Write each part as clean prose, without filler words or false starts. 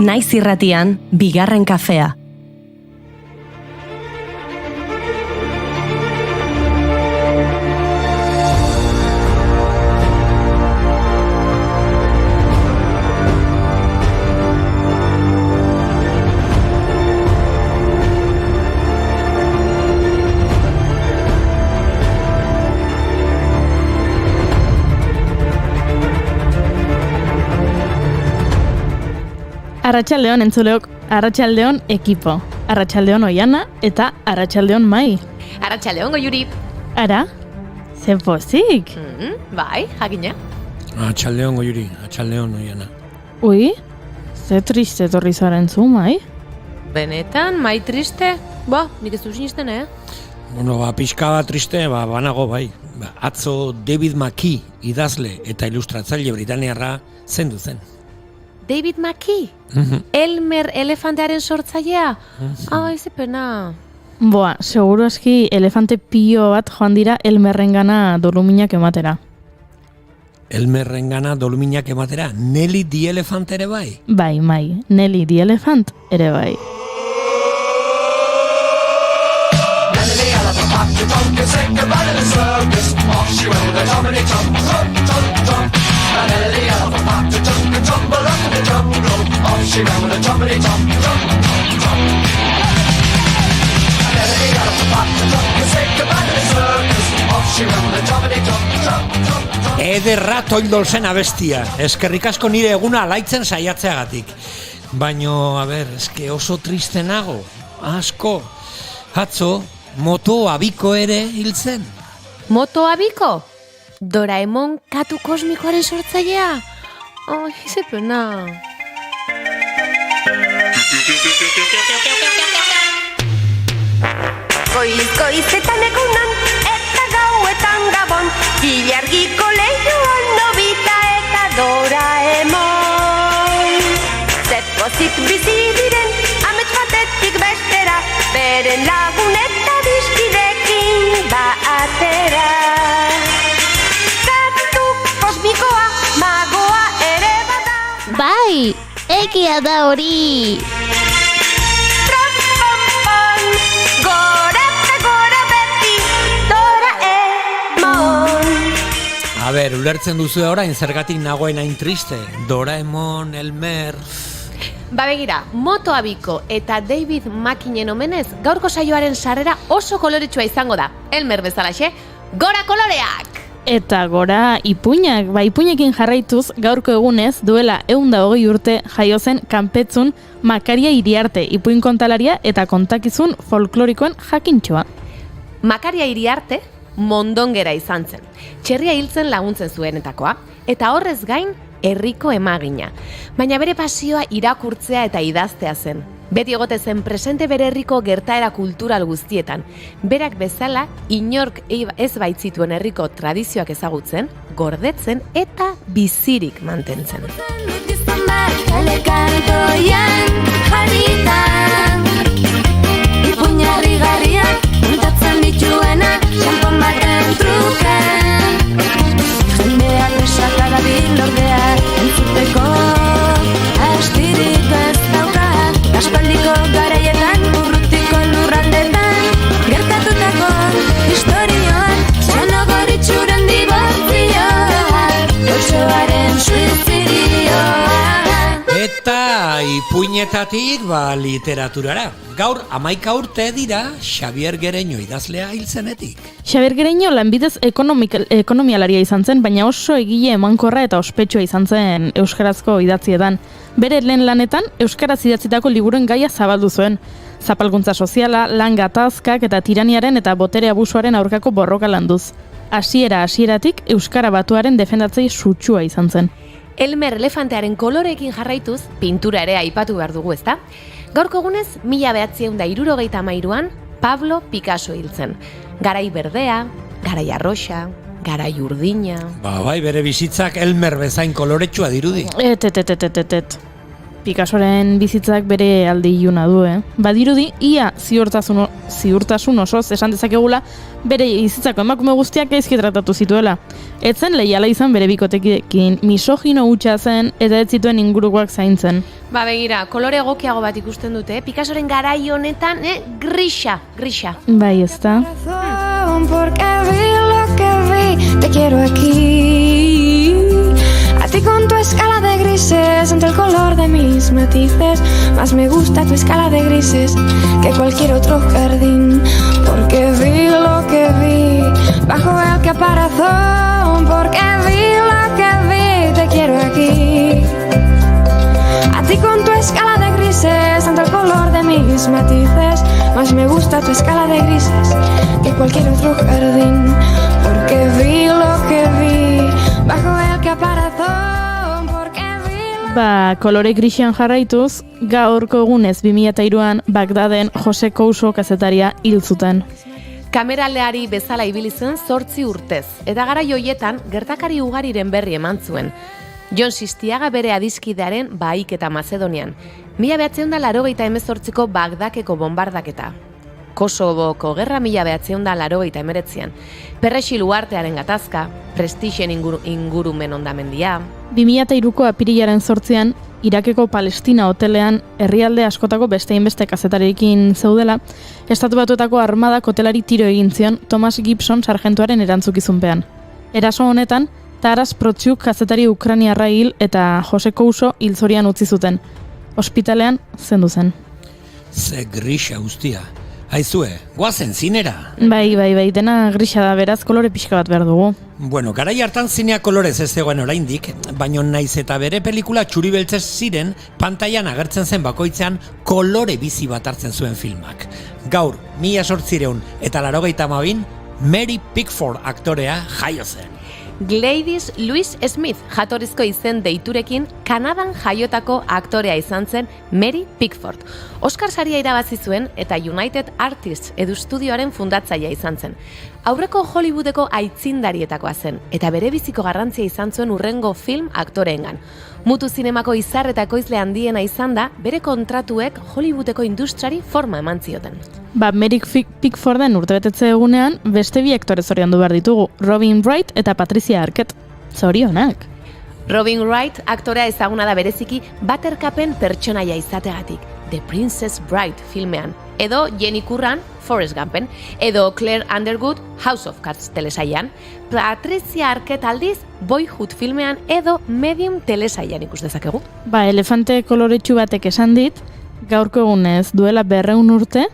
Naiz irratian, bigarren kafea. Arratsaldeon entzuleok, arratsaldeon ekipo, arratsaldeon Oiana eta arratsaldeon Mai. Arratsaldeon Goiuri. Ara, ze pozik. Bai, jakina. Arratsaldeon Goiuri, arratsaldeon Oiana. Ui, ze triste etorri zaren zu, Mai? Benetan, Mai triste? Nik ez du sinisten, Bueno, pixka bat triste, banago bai. Atzo David McKee, idazle eta ilustratzaile britaniarra zendu zen. David McKee? Elmer elefantearen sortzailea? Ze pena. Seguru aski elefante pio bat joan dira Elmerrengana doluminak ematera. Elmerrengana doluminak ematera? Nelly the Elephant ere bai? Bai, Mai, Nelly the Elephant ere bai. Ederra toildol zen abestia. Eskerrik asko nire eguna alaitzen saiatzeagatik. Baino, eske oso triste nago. Asko. Atzo, Moto Abiko ere hil zen. Moto Abiko? Doraemon katu kosmikoaren sortzailea? Ze pena. Goizetan egunan eta gauetan gabon, ilargiko lehioan Nobita eta Doraemon. Zepozik bizi diren, amets batetik bestera, beren lagun eta dizkidekin batera. Katu kosmikoa, magoa ere bada. Bai, egia da hori. Ulertzen duzu orain zergatik nagoen hain triste. Doraemon, Elmer... Begira, Moto Abiko eta David McKeenen omenez, gaurko saioaren sarrera oso koloretsua izango da. Elmer bezalaxe, gora koloreak! Eta gora ipuinak, ipuinekin jarraituz gaurko egunez duela 120 urte jaio zen Kanpetzun Makaria Iriarte, ipuin kontalaria eta kontakizun folklorikoen jakintxoa. Makaria Iriarte mondongera izan zen. Txerria hiltzen laguntzen zuenetakoa, eta horrez gain herriko emagina. Baina bere pasioa irakurtzea eta idaztea zen. Beti egote zen presente bere herriko gertaera kultural guztietan. Berak bezala, inork ez baitzituen herriko tradizioak ezagutzen, gordetzen eta bizirik mantentzen. Ipuñarri garriak, untatzen dituena, xampon baten truke. Jendeak esakara bilordea, entzuteko astirik ez dauka. Aspaldiko garaietan, urrutiko lurraldetan, gertatutako historioan, Txanogoritxuren dibortzioan, goxoaren suizidioan. Eta ipuinetatik literaturara. Gaur 11 urte dira Xabier Gereño idazlea hil zenetik. Xabier Gereño lanbidez ekonomialaria izan zen, baina oso egile emankorra eta ospetsua izan zen euskarazko idatzietan. Bere lehen lanetan euskaraz idatzitako liburuen gaia zabaldu zuen. Zapalkuntza soziala, lan gatazkak eta tiraniaren eta botere abusuaren aurkako borroka landuz. Hasieratik euskara batuaren defendatzei sutsua izan zen. Elmer elefantearen koloreekin jarraituz, pintura ere aipatu behar dugu, ezta? Gaurko egunez, 1963an Pablo Picasso hil zen. Garai berdea, garai arroxa, garai urdina... Bere bizitzak Elmer bezain koloretsua dirudi. Picassoren bizitzak bere alde iluna du, Badirudi, ia ziurtasun osoz esan dezakegula bere bizitzako emakume guztiak gaizki tratatu zituela. Etzen leiala izan bere bikotekidekin, misogino hutsa zen eta ez zituen ingurukoak zaintzen. Ba begira, kolore egokiago bat ikusten dute, Picassoren garai honetan, grisa. Bai, ezta? Porque vi lo que vi, te quiero aquí. A ti con tu escala de grises, entre el color de mis matices, más me gusta tu escala de grises que cualquier otro jardín. Porque vi lo que vi, bajo el caparazón. Porque vi lo que vi, te quiero aquí. A ti con tu escala de grises, entre el color de mis matices, más me gusta tu escala de grises que cualquier otro jardín. Porque vi lo que vi, bajo el caparazón. Porque vi lo... kolore grisian jarraituz, gaurko egunez 2003an Bagdaden Jose Couso kazetaria hil zuten. Kameraleari bezala ibili zen 8 urtez, eta garai hoietan gertakari ugariren berri eman zuen. Jon Sistiaga bere adiskidearen bahiketa Mazedonian, 1988ko Bagdakeko bombardaketa. Kosovoko gerra 1989an, Perrexil uhartearen gatazka, Prestixen ingurumen hondamendia. 2003ko apirilaren 8an, Irakeko Palestina hotelean herrialde askotako beste hainbeste kazetarekin zeudela, Estatu Batuetako armadak hotelari tiro egin zion Thomas Gibson sargentuaren erantzukizunpean. Eraso honetan, Taras Protsyuk kazetari ukrainiarra hil eta Jose Couso hilzorian utzi zuten. Ospitalean zendu zen. Ze grisa guztia. Aizue, guazen zinera. Bai, dena grisa da, beraz kolore pixka bat behar dugu. Bueno, garai hartan zinea kolorez ez zegoen oraindik, baino naiz eta bere pelikula txuri-beltzez ziren, pantailan agertzen zen bakoitzean kolore bizi bat hartzen zuen filmak. Gaur, 1882, Mary Pickford aktorea jaio zen. Gladys Louise Smith jatorrizko izen deiturekin Kanadan jaiotako aktorea izan zen Mary Pickford. Oscar saria irabazi zuen eta United Artists Studioaren fundatzailea izan zen. Aurreko Hollywoodeko aitzindarietakoa zen eta bere biziko garrantzia izan zuen hurrengo film aktoreengan. Mutu zinemako izar eta ekoizle handiena izan da, bere kontratuek Hollywoodeko industriari forma eman zioten. Mary Pickforden urtebetetze egunean beste bi aktore zoriondu behar ditugu, Robin Wright eta Patricia Arquette. Zorionak! Robin Wright aktorea ezaguna da bereziki Buttercupen pertsonaia izateagatik, The Princess Bride filmean, edo Jenny Curran, Forrest Gumpen, edo Claire Underwood, House of Cards telesailan, Patricia Arquette aldiz, Boyhood filmean edo Medium telesailan ikus dezakegu. Elefante koloretsu batek esan dit, gaurko egunez duela 200 urte,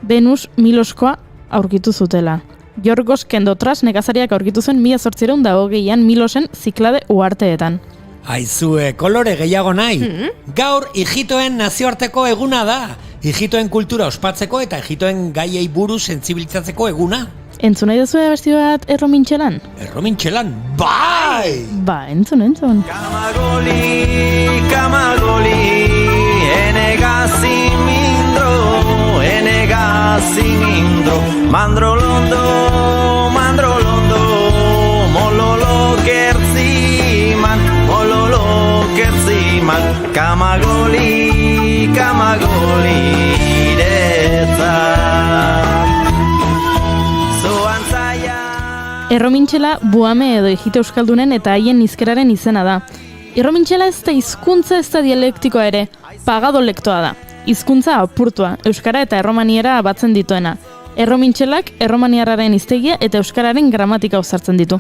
Venus Miloskoa aurkitu zutela. Yorgos Kendotras nekazariak aurkitu zen 1820an Milosen Ziklade uharteetan. Aizue, kolore gehiago nahi. Gaur, Ijitoen nazioarteko eguna da. Ijitoen kultura ospatzeko eta Ijitoen gaiei buruz sentsibilizatzeko eguna. Entzun nahi duzue abesti bat Erromintxelan? Erromintxelan, bai! Entzun. Kamagoli, enega zimindro, mandro londo, mololo kertziman, kamagoli, iretzat. Erromintxela buame edo Ijito euskaldunen eta haien hizkeraren izena da. Erromintxela ez da hizkuntza ez da dialektikoa ere, pagadolektoa da. Hizkuntza apurtua, euskara eta erromaniera batzen dituena. Erromintxelak erromaniarraren hiztegia eta euskararen gramatika uzartzen ditu.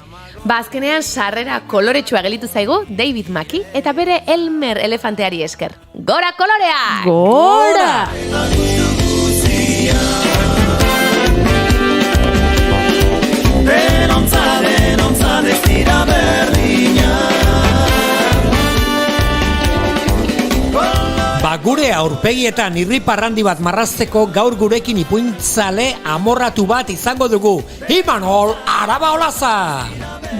Azkenean sarrera koloretsua gelitu zaigu David Mackie eta bere Elmer elefanteari esker. Gora kolorea! Gora! Denontza destira berdina. Gure aurpegietan irriparrandi bat marrazteko gaur gurekin ipuintzale amorratu bat izango dugu. Imanol Araba Olaza!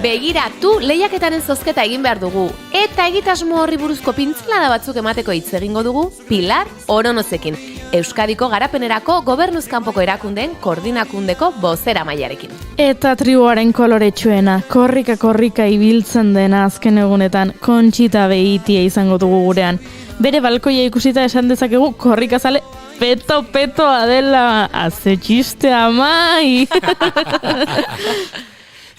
Begiratu, lehiaketaren zozketa egin behar dugu. Eta egitasmo horri buruzko pintzelada batzuk emateko hitz egingo dugu Pilar Oronozekin, Euskadiko garapenerako gobernuz kanpoko erakundeen koordinakundeko bozera mailarekin. Eta tribuaren koloretsuena, korrika ibiltzen dena azken egunetan, Kontxita Behitia izango dugu gurean. Bere balkoia ikusita esan dezakegu korrikazale peto dela, haze txiste amai!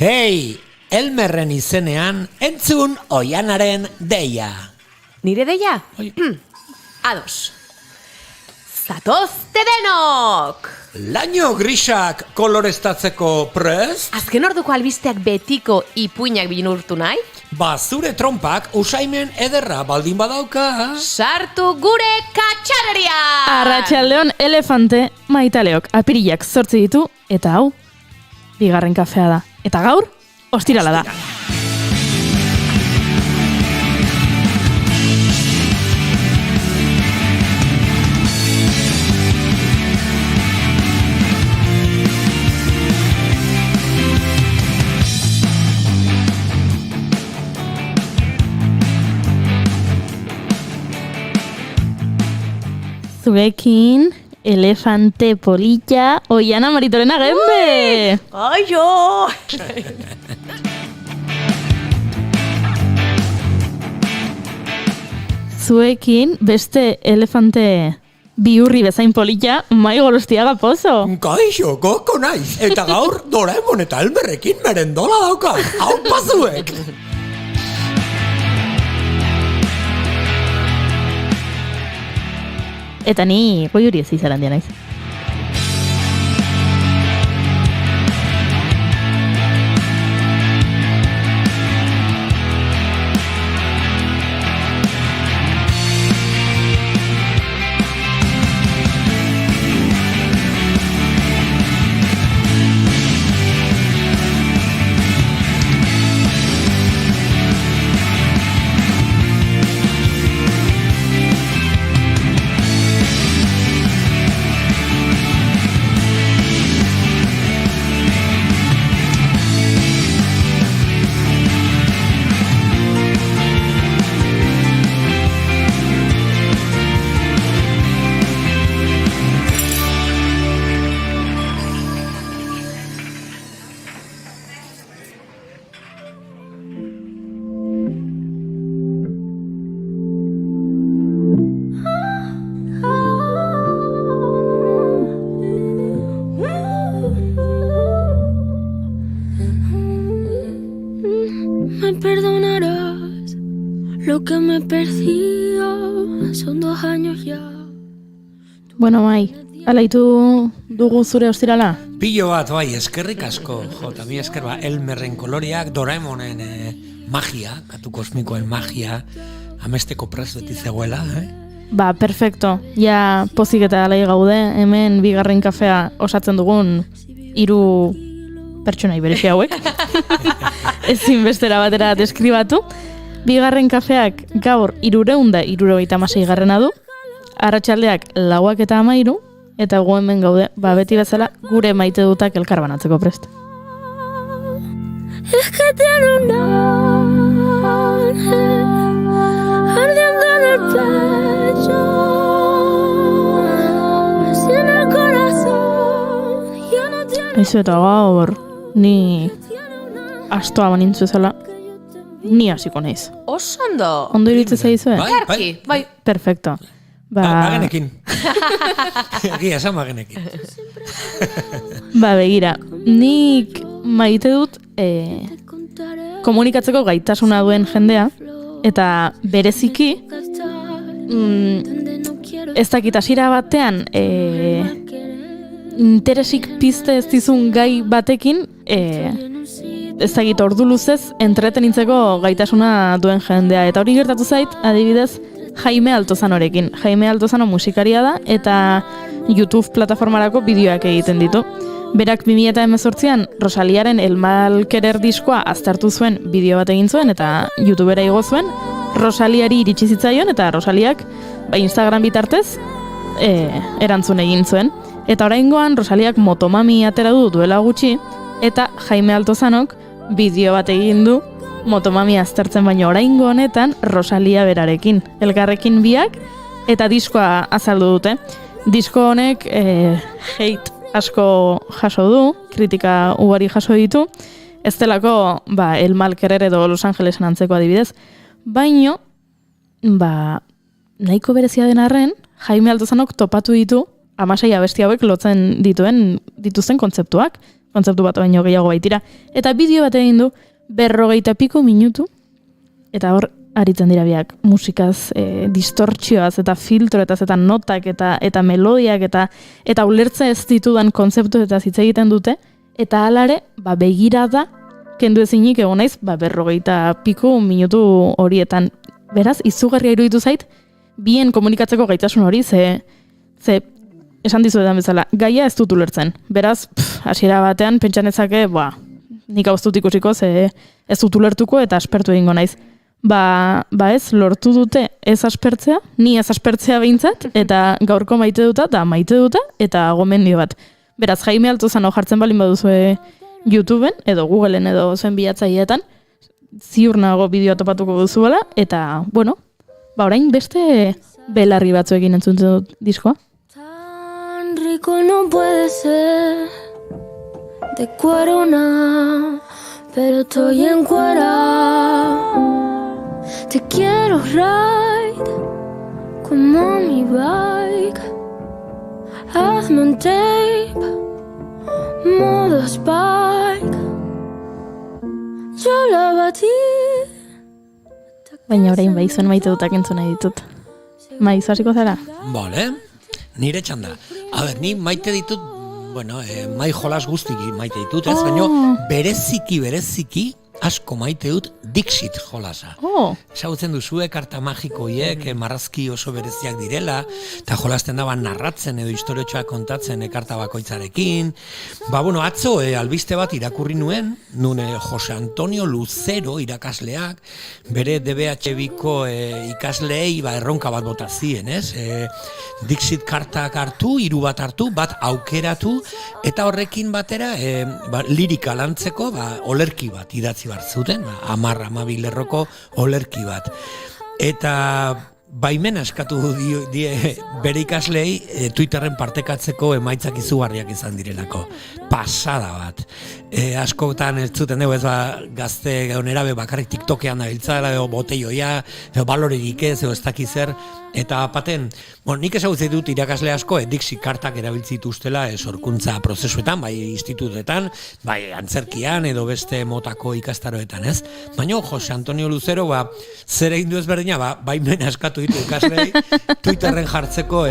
Hei, Elmerren izenean, entzun Oianaren deia. Nire deia? Ados. Zatozte denok! Laino grisak koloreztatzeko prest? Azken orduko albisteak betiko ipuinak binurtu nahi? Zure trompak usaimen ederra baldin badauka. Sartu gure katxareria! Arratsaldeon elefante maitaleok apirilak 8 ditu, eta hau, bigarren kafea da. Eta gaur, ostirala da. Zuekin, elefante polilla, Oiana Maritorena Gembe! Aio! Zuekin, beste elefante bihurri bezain polilla, Mai Gorostiaga Pozo. Kaixo, goko naiz. Eta gaur, Doraemon eta Elmerrekin merendola dauka. Hau pazuek! Eta ni goiuri ez izaran dia naiz. Me perdonarás lo que me persigo, son 2 años ya. Bueno, Mai, alaitu dugu zure ostirala? Pilo bat, bai, eskerrik asko. Jota, mi esker ba, Elmerren koloreak, Doraemonen magia, katu kosmikoen magia, amesteko prest beti zegoela, Ba, perfecto. Ja, pozik eta alai gaude, hemen bigarren kafea osatzen dugun 3 pertsonai berezi hauek. Ezin bestera batera deskribatu. Bigarren kafeak gaur 376 garrena du. Arratsaldeak 4:13 eta gu hemen gaude, ba beti bezala gure maite dutak elkar banatzeko prest. Es que tiene un ardiendo en el pecho, si en el corazón ya no tiene. Aizu eta gaur, ni astoa banintzu zela, ni hasiko naiz. Osondo! Ondo iritze zaizue? Garki, bai. Perfecto. Bagenekin. Egia esan bagenekin. Ba, begira, nik maite dut komunikatzeko gaitasuna duen jendea, eta bereziki ez dakit hasiera batean interesik pizte ez dizun gai batekin ez dakit ordu luzez entretenitzeko gaitasuna duen jendea, eta hori gertatu zait adibidez Jaime Altozanorekin. Jaime Altozano musikaria da eta YouTube plataformarako bideoak egiten ditu. Berak 2018an Rosaliaren El Mal Querer diskoa aztertu zuen bideo bat egin zuen eta YouTubera igo zuen. Rosaliari iritsi zitzaion eta Rosaliak Instagram bitartez erantzun egin zuen. Eta oraingoan Rosaliak Motomami atera du duela gutxi eta Jaime Altozanok bideo bat egin du, Motomami aztertzen, baino oraingo honetan Rosalia berarekin, elkarrekin biak, eta diskoa azaldu dute. Disko honek hate asko jaso du, kritika ugari jaso ditu, ez delako El Mal Querer edo Los Angelesen antzeko adibidez, baino nahiko berezia den arren, Jaime Altozanok topatu ditu 16 abesti hauek lotzen dituzten kontzeptu bat baino gehiago baitira. Eta bideo bat egin du 40 piko minutu, eta hor aritzen dira biak musikaz, distortzioaz eta filtroetaz eta notak eta melodiak eta ulertze ez ditudan kontzeptu eta hitz egiten dute, eta halare begirada kendu ezinik egon naiz 40 piko minutu horietan. Beraz, izugarria iruditu zait, bien komunikatzeko gaitasun hori, ze esan dizuetan bezala, gaia ez dut ulertzen. Beraz, hasiera batean pentsan ezake, nik hau ez dut ikusiko, ze ez dut ulertuko eta aspertu egingo naiz. Ez, lortu dute ez aspertzea, ni ez aspertzea behintzat, eta gaurko maite dute eta gomendio bat. Beraz, Jaime Altozano jartzen balin baduzue YouTubeen, edo Googleen, edo zuen bilatzaileetan, ziur nago bideoa topatuko duzuela, eta, orain beste belarri batzuekin entzuntzen dut diskoa. Tan rico no puede ser de cuerona, pero estoy encuerada. Te quiero ride como mi bike. Hazme un tape, modo spike. Yo la batí. Baina orain zuen maite dutak entzuna ditut. Maiz hasiko zara? Bale, nire txanda. Ni maite ditut, mai jolas guztiki maite ditut, ez? Baina bereziki, asko maite dut Dixit jolasa. Ezagutzen duzue karta magikoiek marrazki oso bereziak direla, eta jolasten daba narratzen edo historiotxoak kontatzen karta bakoitzarekin. Atzo albiste bat irakurri nun Jose Antonio Lucero irakasleak, bere DBH-biko ikasleei erronka bat bota zien, ez? Dixit kartak hartu, 3 bat hartu, bat aukeratu, eta horrekin batera lirika lantzeko olerki bat idatzi bat zuten, 10-12 lerroko olerki bat. Eta baimena eskatu die bere ikaslei Twitterren partekatzeko emaitzak izugarriak izan direlako. Pasada bat. Askotan ez zuten dugu, gazte onerabe bakarrik TikTokean da biltzala, edo boteioia, edo balorerik ez, edo ez dakizer. Eta paten, nik ezagutzen dut irakasle asko Dixit kartak erabiltzitu ustela sorkuntza prozesuetan, bai institutetan, bai antzerkian edo beste motako ikastaroetan, ez? Baina Jose Antonio Lucero, zer egin du ezberdina, baimen askatu ditu ikaslei Twitterren jartzeko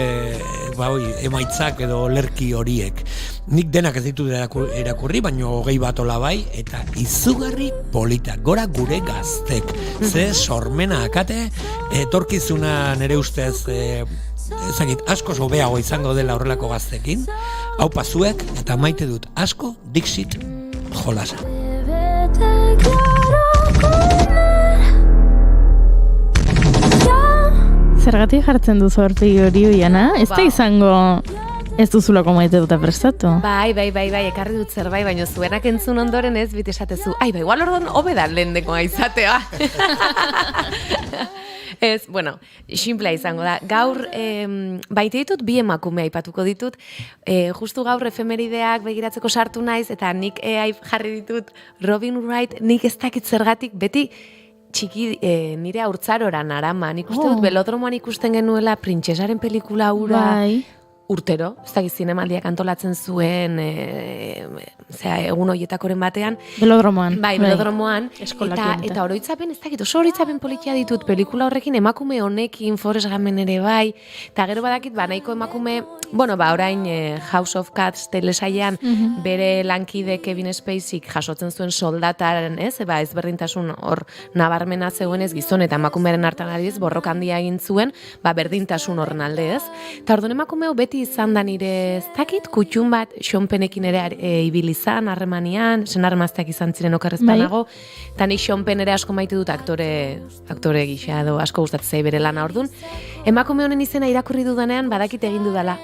emaitzak edo lerki horiek. Nik denak ez ditut erakurri, baina 20 bat ola bai, eta izugarri politak, gora gure gaztek. Ze sormena akate, etorkizuna nere ustez asko hobeago izango dela horrelako gaztekin. Hau zuek, eta maite dut asko Dixit jolasa. Zergatik jartzen duzu hortegi hori Oiana? Ez da izango ez duzulako maite duta prestatu? Bai, ekarri dut zerbait, baina zuenak entzun ondoren ez bit esatezu. Igual orduan hobedan lehendekoa izatea. Ez, simplea izango da. Gaur, baite ditut, bi emakume aipatuko ditut. Justu gaur efemerideak begiratzeko sartu naiz, eta nik jarri ditut Robin Wright, nik ez dakit zergatik, beti txiki nire haurtzaroran arama. Nik uste dut belodromoan ikusten genuela Printzesaren pelikula hura urtero, ez dakit zinemaldiak antolatzen zuen egun horietakoren batean. Belodromoan. Bai, belodromoan. Eta oroitzapen, ez dakit, oso oroitzapen politia ditut pelikula horrekin, emakume honekin, Forrest Gumpen ere bai, eta gero badakit, nahiko emakume, orain House of Cards telesailean bere lankide Kevin Spaceyk jasotzen zuen soldataren, ezberdintasun hor nabarmena zegoenez gizon eta emakumearen hartan ari ez, borroka handia egin zuen, berdintasun horren alde ez. Eta orduan emakumeo beti izan da nire ez dakit, kutxun bat, Sean Pennekin ere ibilizan, harremanian, senarmazteak izan ziren okerrezpanago, eta ni Sean Penn ere asko maite dut aktore gisa edo asko gustatzen bere lana orduan. Emakume honen izena irakurri dudanean badakit egin dudala,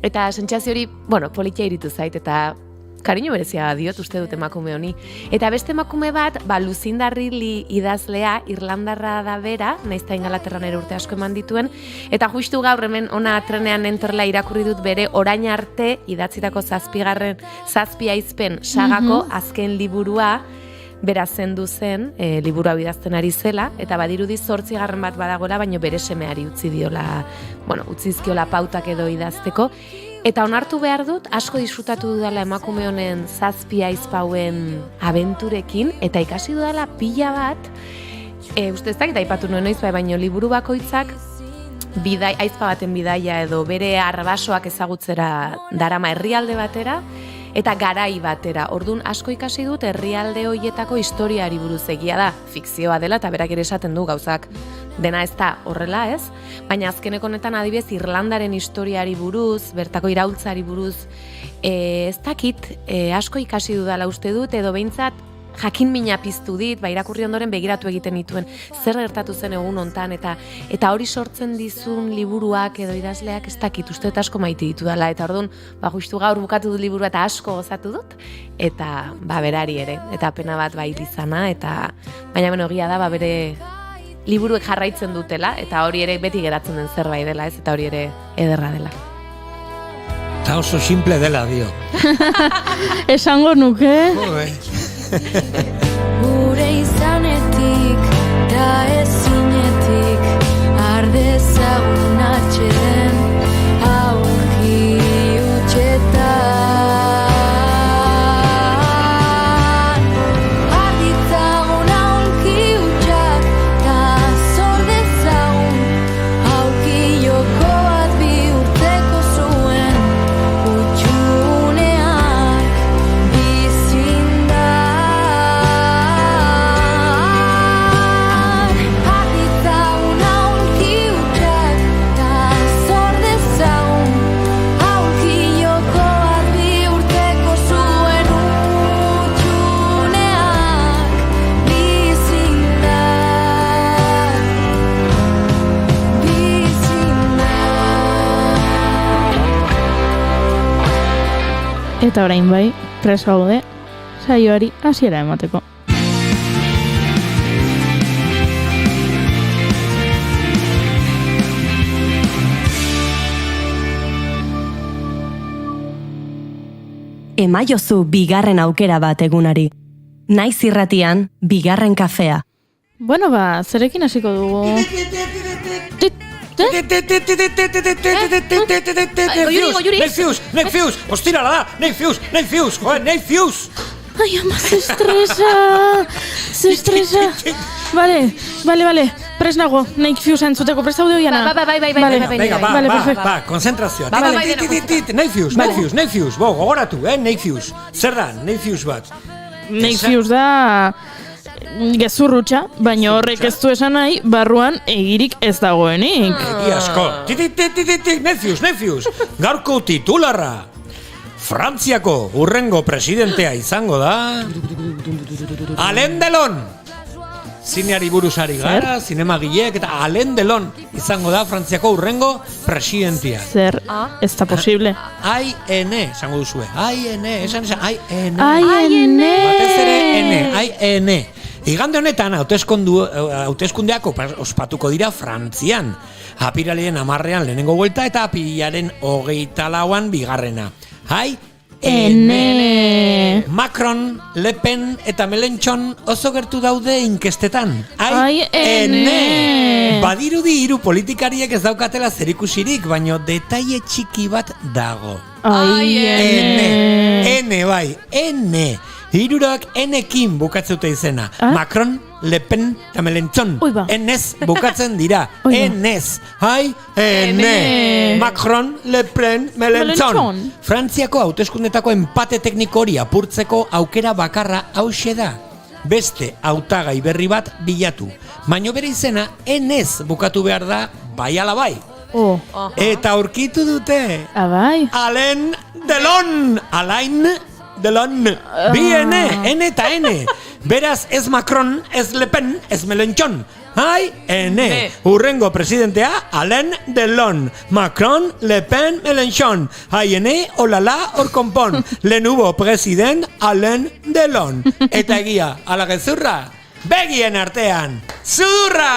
eta sentsazio hori, politia iritu zait, eta kariño berezia diot uste dut emakume honi. Eta beste emakume bat, Lucinda Ridley idazlea, Irlandarra da bera, nahiz eta Ingalaterran ere urte asko eman dituen, eta justu gaur hemen ona trenean entorla irakurri dut bere orain arte idatzitako 7 aizpen sagako azken liburua, bera zendu zen, liburua idazten ari zela, eta badirudi 8. bat badagola, baino bere semeari utzizkiola pautak edo idazteko. Eta onartu behar dut, asko disfrutatu dudala emakume honen 7 aizpauen abenturekin, eta ikasi dudala pila bat, uste ez dakit aipatu nuen noiz, baino liburu bakoitzak aizpa baten bidaia edo bere arbasoak ezagutzera darama herrialde batera, eta garai batera. Ordun asko ikasi dut herrialde hoietako historiari buruz, egia da, fikzioa dela eta berak ere esaten du gauzak dena ez da horrela, ez? Baina azkeneko honetan adibidez Irlandaren historiari buruz, bertako iraultzari buruz, ez dakit, asko ikasi dudala uste dut, edo behintzat jakin mina piztu dit, irakurri ondoren begiratu egiten dituen zer gertatu zen egun hontan, eta hori sortzen dizun liburuak edo idazleak ez dakit, uste dut asko maite ditu dela, eta orduan, justu gaur bukatu dut liburua eta asko gozatu dut, eta berari ere, eta pena bat izana, eta baina egia da, bere liburuek jarraitzen dutela, eta hori ere beti geratzen den zerbait dela, ez, eta hori ere ederra dela. Eta oso simple dela, dio. Esango nuke. Gure izanetik da ezinetik ardezagun atxeden aurki utxetan arditzagun aurki utxak ta zordezagun aurki joko bat bihurtzeko zuen utxuneak bizinda. Eta orain bai, prest gaude, saioari hasiera emateko. Emaiozu bigarren aukera bat egunari. Naiz irratian, bigarren kafea. Bueno, zerekin hasiko dugu? Nefius, ostirala da, Nefius, Nefius. Ai, ama, ze estresa. Vale, prest nago, Nefius entzuteko, prest haude hoiana. Ba, konzentrazioa. Nefius, gogoratu, Nefius. Zer da, Nefius bat? Nefius da gezurrutxa, baina horrek ez du esan nahi, barruan egirik ez dagoenik. Asko. Nefius, gaurko titularra. Frantziako urrengo presidentea izango da Alain Delon. Zineari buruz ari gara, zinemagilek, eta Alain Delon izango da Frantziako urrengo presidentea. Zer, ez da posible. AIN, esango duzue. AIN. Batez ere, AIN. Igande honetan, hauteskundeak ospatuko dira Frantzian. Apirilean 10 lehenengo buelta eta apirilaren 24 bigarrena. AIN. Macron, Le Pen eta Mélenchon oso gertu daude inkestetan. AIN. Badirudi 3 politikariek ez daukatela zerikusirik, baino detaile txiki bat dago. AIN. N. Hirurak N-ekin bukatzeuta izena. Macron, Le Pen eta Mélenchon. N-ez bukatzen dira. N-ez. N. Macron, Le Pen, Mélenchon. Frantziako hauteskundetako empate tekniko hori apurtzeko aukera bakarra hauxe da. Beste hautagai berri bat bilatu. Baino bere izena N-ez bukatu behar da bai ala bai. Eta aurkitu dute. Alain Delon. Delon, bi N eta N. Beraz ez Macron, ez Le Pen, ez Mélenchon. Ai, ene, urrengo presidentea Alain Delon, Macron, Le Pen, Mélenchon, ai, ene, olala, hor konpon, le nuevo president Alain Delon. Eta egia, ala gezurra, begien artean, zudurra!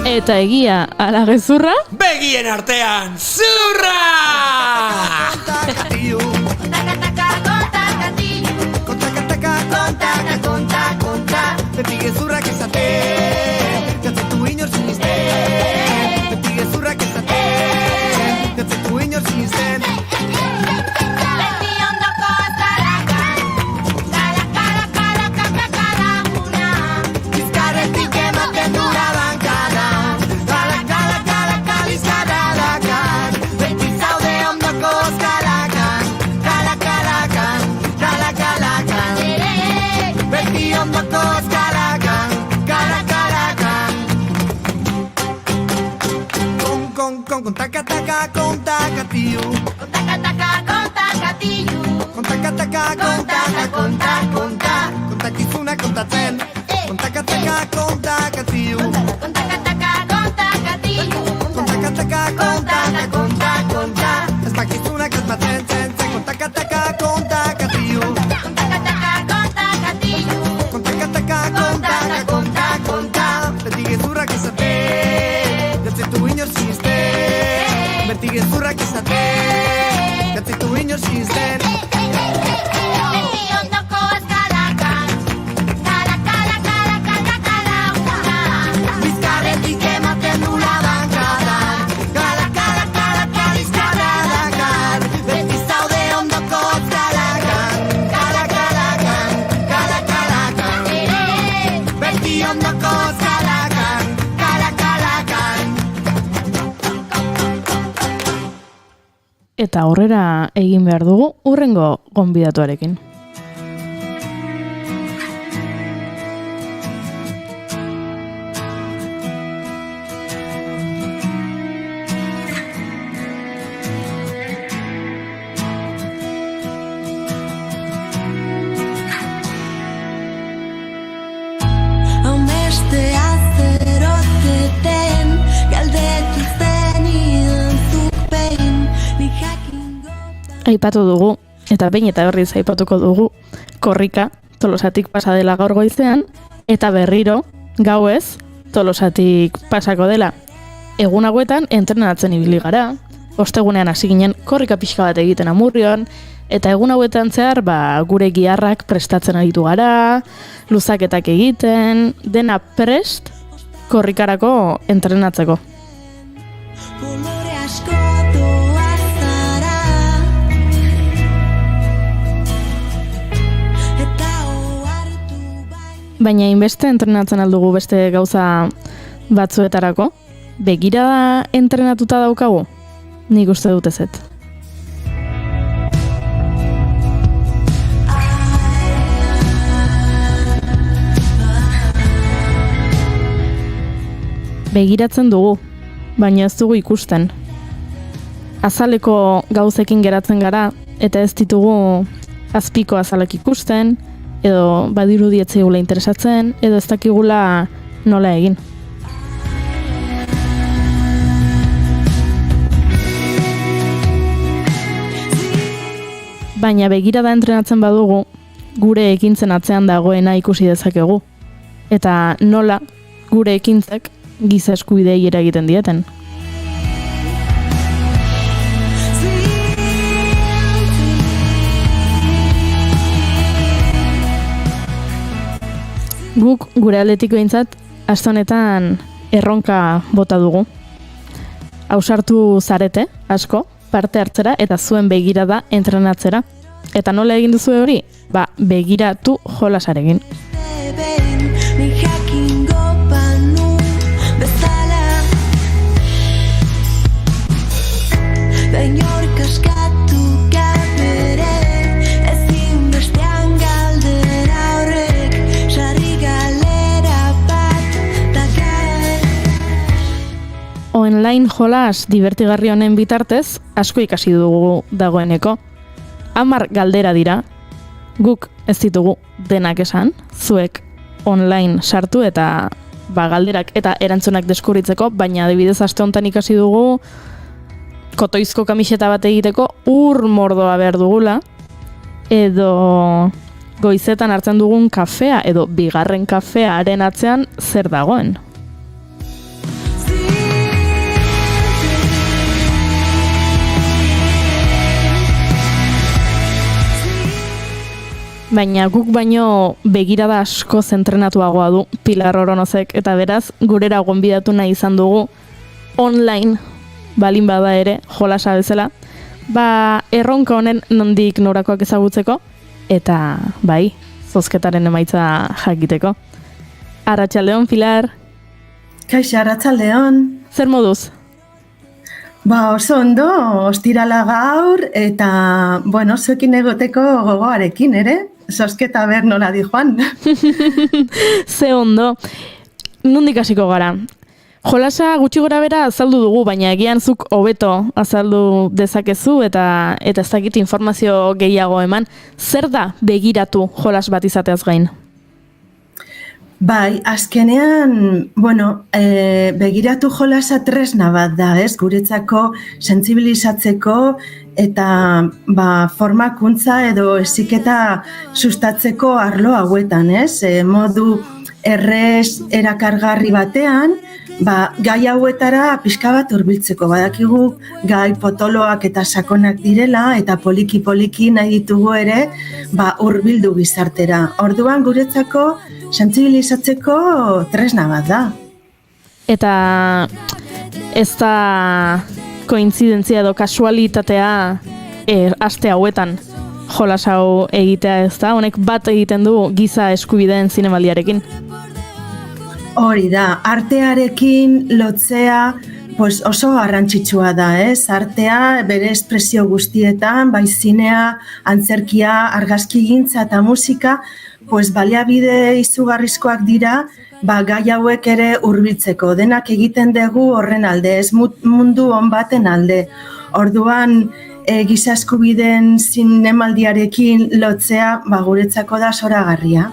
Eta egia, ala gezurra? Begien artean, zurra! Beti gezurrak esaten, gatzetu inor sinisten. Beti gezurrak esaten, gatzetu inor sinisten. Beti ondoko zarakan, kalakuna. Bizkarretik ematen dura bankada, kalizkarradakan. Beti zaude ondoko zarakan, kalakalakan. Beti ondoko zarakan, kalakalakan. Con taca-taca, con taca-tiu. Con taca-taca, Con takizuna kontatzen. Con taca-taca, con taca-tiu. con Konta. Ez bakizunak ez batzen zen. Con taca-taca, con taca-tiu. Konta. Beti gezurrak esaten, gatzetu inor sinisten. Beti gezurrak esaten, gatzetu inor sinisten. Beti ondoko eskalakan, Bizkarretik ematen dula bankada, kalizkarradakan. Beti zaude ondoko zalakan, kalakalakan. Beti ondoko zalakan, kalakalakan. Eta aurrera egin behar dugu urrengo gonbidatuarekin. Haumeste azerozeten, galdetu zenidan zuk behin, nik jakingo. Aipatu dugu, eta behin eta berriz aipatuko dugu, korrika Tolosatik pasa dela gaur goizean, eta berriro, gauez, Tolosatik pasako dela. Egun hauetan entrenatzen ibili gara, ostegunean hasi ginen korrika pixka bat egiten Amurrion, eta egun hauetan zehar gure giharrak prestatzen aritu gara, luzaketak egiten, dena prest korrikarako entrenatzeko. Kolore asko doaz zara, eta ohartu bai. Baina inbeste entrenatzen aldugu beste gauza batzuetarako, begirada entrenatuta daukagu? Nik uste dut ezet. Begiratzen dugu, baina ez dugu ikusten. Azaleko gauzekin geratzen gara, eta ez ditugu azpiko azalek ikusten, edo badirudi ez zaigula interesatzen, edo ez dakigula nola egin. Baina begirada entrenatzen badugu, gure ekintzen atzean dagoena ikusi dezakegu. Eta nola gure ekintzek giza eskubideei eragiten dieten. Guk gure aldetik behintzat, aste honetan erronka bota dugu. Ausartu zarete, asko, parte hartzera eta zuen begirada entrenatzera. Eta nola egin duzu hori? Begiratu jolasarekin. Nik jakingo banu bezala, da inork askatu gabere, ezin bestean galdera horrek, sarri galera bat dakar. jolas divertigarri honen bitartez, asko ikasi dugu dagoeneko. 10 galdera dira, guk ez ditugu denak esan, zuek online sartu eta galderak eta erantzunak deskubritzeko, baina adibidez aste honetan ikasi dugu kotoizko kamiseta bat egiteko mordoa behar dugula, edo goizetan hartzen dugun kafea, edo bigarren kafearen atzean zer dagoen. Baina guk baino begirada asko zentrenatuagoa du Pilar Oronozek, eta beraz gurera gonbidatu nahi izan dugu online, balin bada ere, jolasa bezala, erronka honen nondik norakoak ezagutzeko, eta bai, zozketaren emaitza jakiteko. Arratsaldeon, Pilar. Kaixo, arratsaldeon. Zer moduz? Oso ondo, ostirala gaur, eta, zuekin egoteko gogoarekin, ere? Zozketa ber nola di joan. Ze ondo. Nondik hasiko gara? Jolasa gutxi gora bera azaldu dugu, baina egian zuk hobeto azaldu dezakezu eta ez dakit informazio gehiago eman. Zer da begiratu jolas bat izateaz gain? Bai, azkenean, begiratu jolasa tresna bat da, ez? Guretzako sentsibilizatzeko eta formakuntza edo heziketa sustatzeko arlo hauetan, ez? Modu errez erakargarri batean, gai hauetara pixka bat hurbiltzeko. Badakigu gai potoloak eta sakonak direla eta poliki-poliki nahi ditugu ere hurbildu gizartera. Orduan guretzako sentsibilizatzeko tresna bat da. Eta ez da kointzidentzia edo kasualitatea aste hauetan jolas hau egitea, ez da? Honek bat egiten du giza eskubideen zinemaldiarekin. Hori da, artearekin lotzea oso garrantzitsua da, ez? Artea bere espresio guztietan, bai zinea, antzerkia, argazkigintza eta musika, baliabide izugarrizkoak dira, gai hauek ere hurbiltzeko. Denak egiten dugu horren alde, ez mundu on baten alde. Orduan, giza eskubideen zinemaldiarekin lotzea, guretzako da zoragarria.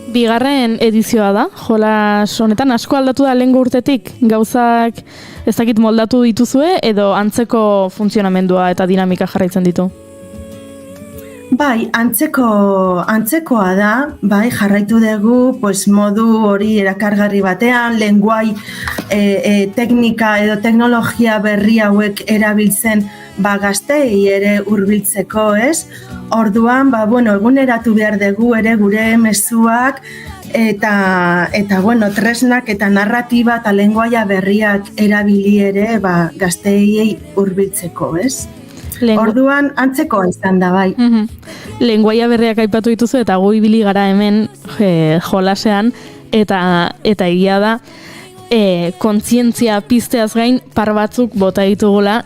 Bigarren edizioa da, jolas honetan asko aldatu da lehengo urtetik, gauzak ez dakit moldatu dituzue edo antzeko funtzionamendua eta dinamika jarraitzen ditu? Bai, antzekoa da, jarraitu dugu modu hori erakargarri batean, lenguai teknika edo teknologia berri hauek erabiltzen gaztei ere hurbiltzeko, ez? Orduan, eguneratu behar dugu ere gure mezuak eta tresnak eta narratiba eta lenguaia berriak erabili ere gazteei hurbiltzeko, ez? Orduan, antzekoa izan da, bai. Lenguaia berriak aipatu dituzu eta gu ibili gara hemen jolasean eta egia da kontzientzia pizteaz gain par batzuk bota ditugula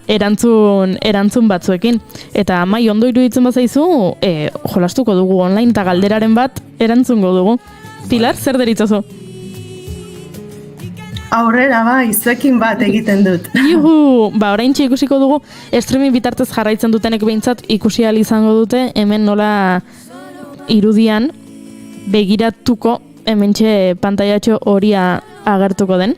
erantzun batzuekin. Eta mai ondo iruditzen bazaizu, jolastuko dugu online eta galderaren bat erantzungo dugu. Pilar, zer deritzozu? Aurrera, zuekin bat egiten dut. Juhu, oraintxe ikusiko dugu, streaming bitartez jarraitzen dutenek behintzat ikusi ahal izango dute, hemen nola irudian begiratuko, hementxe pantailatxo horia agertuko den.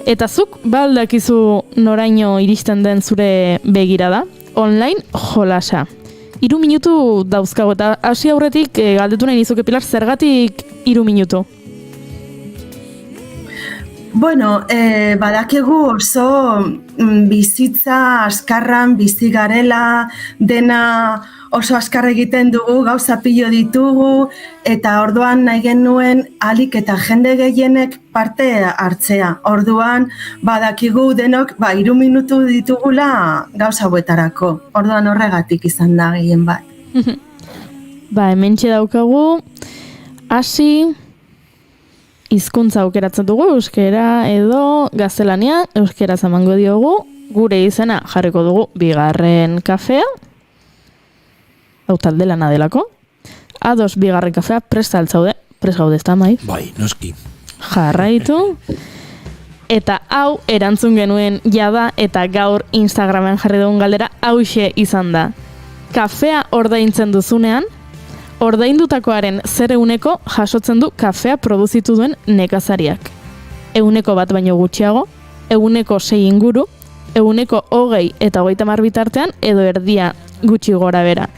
Eta zuk, baldakizu noraino iristen den zure begirada, online jolasa. 3 minutu dauzkago, eta hasi aurretik galdetu nahi nizuke, Pilar, zergatik 3 minutu? Badakigu oso bizitza askarran bizi garela, dena oso askar egiten dugu, gauza pilo ditugu, eta orduan nahi genuen ahalik eta jende gehienek parte hartzea. Orduan badakigu denok 3 minutu ditugula gauza hauetarako. Orduan horregatik izan da gehien bat. Hementxe daukagu, hasi hizkuntza aukeratzen dugu, euskera edo gaztelania, euskera zamango diogu, gure izena jarriko dugu bigarren kafea, hau talde lana delako, A2 bigarren kafea, prest altzaude, prest gaude ez da, Mai? Bai, noski. Jarraitu, Eta hau erantzun genuen jada eta gaur Instagramen jarri dugun galdera hauxe izan da. Kafea ordaintzen duzunean, ordaindutakoaren 0% jasotzen du kafea produzitu duen nekazariak. 1% baino gutxiago, 6% inguru, 20% eta 30 bitartean edo erdia gutxi gora bera.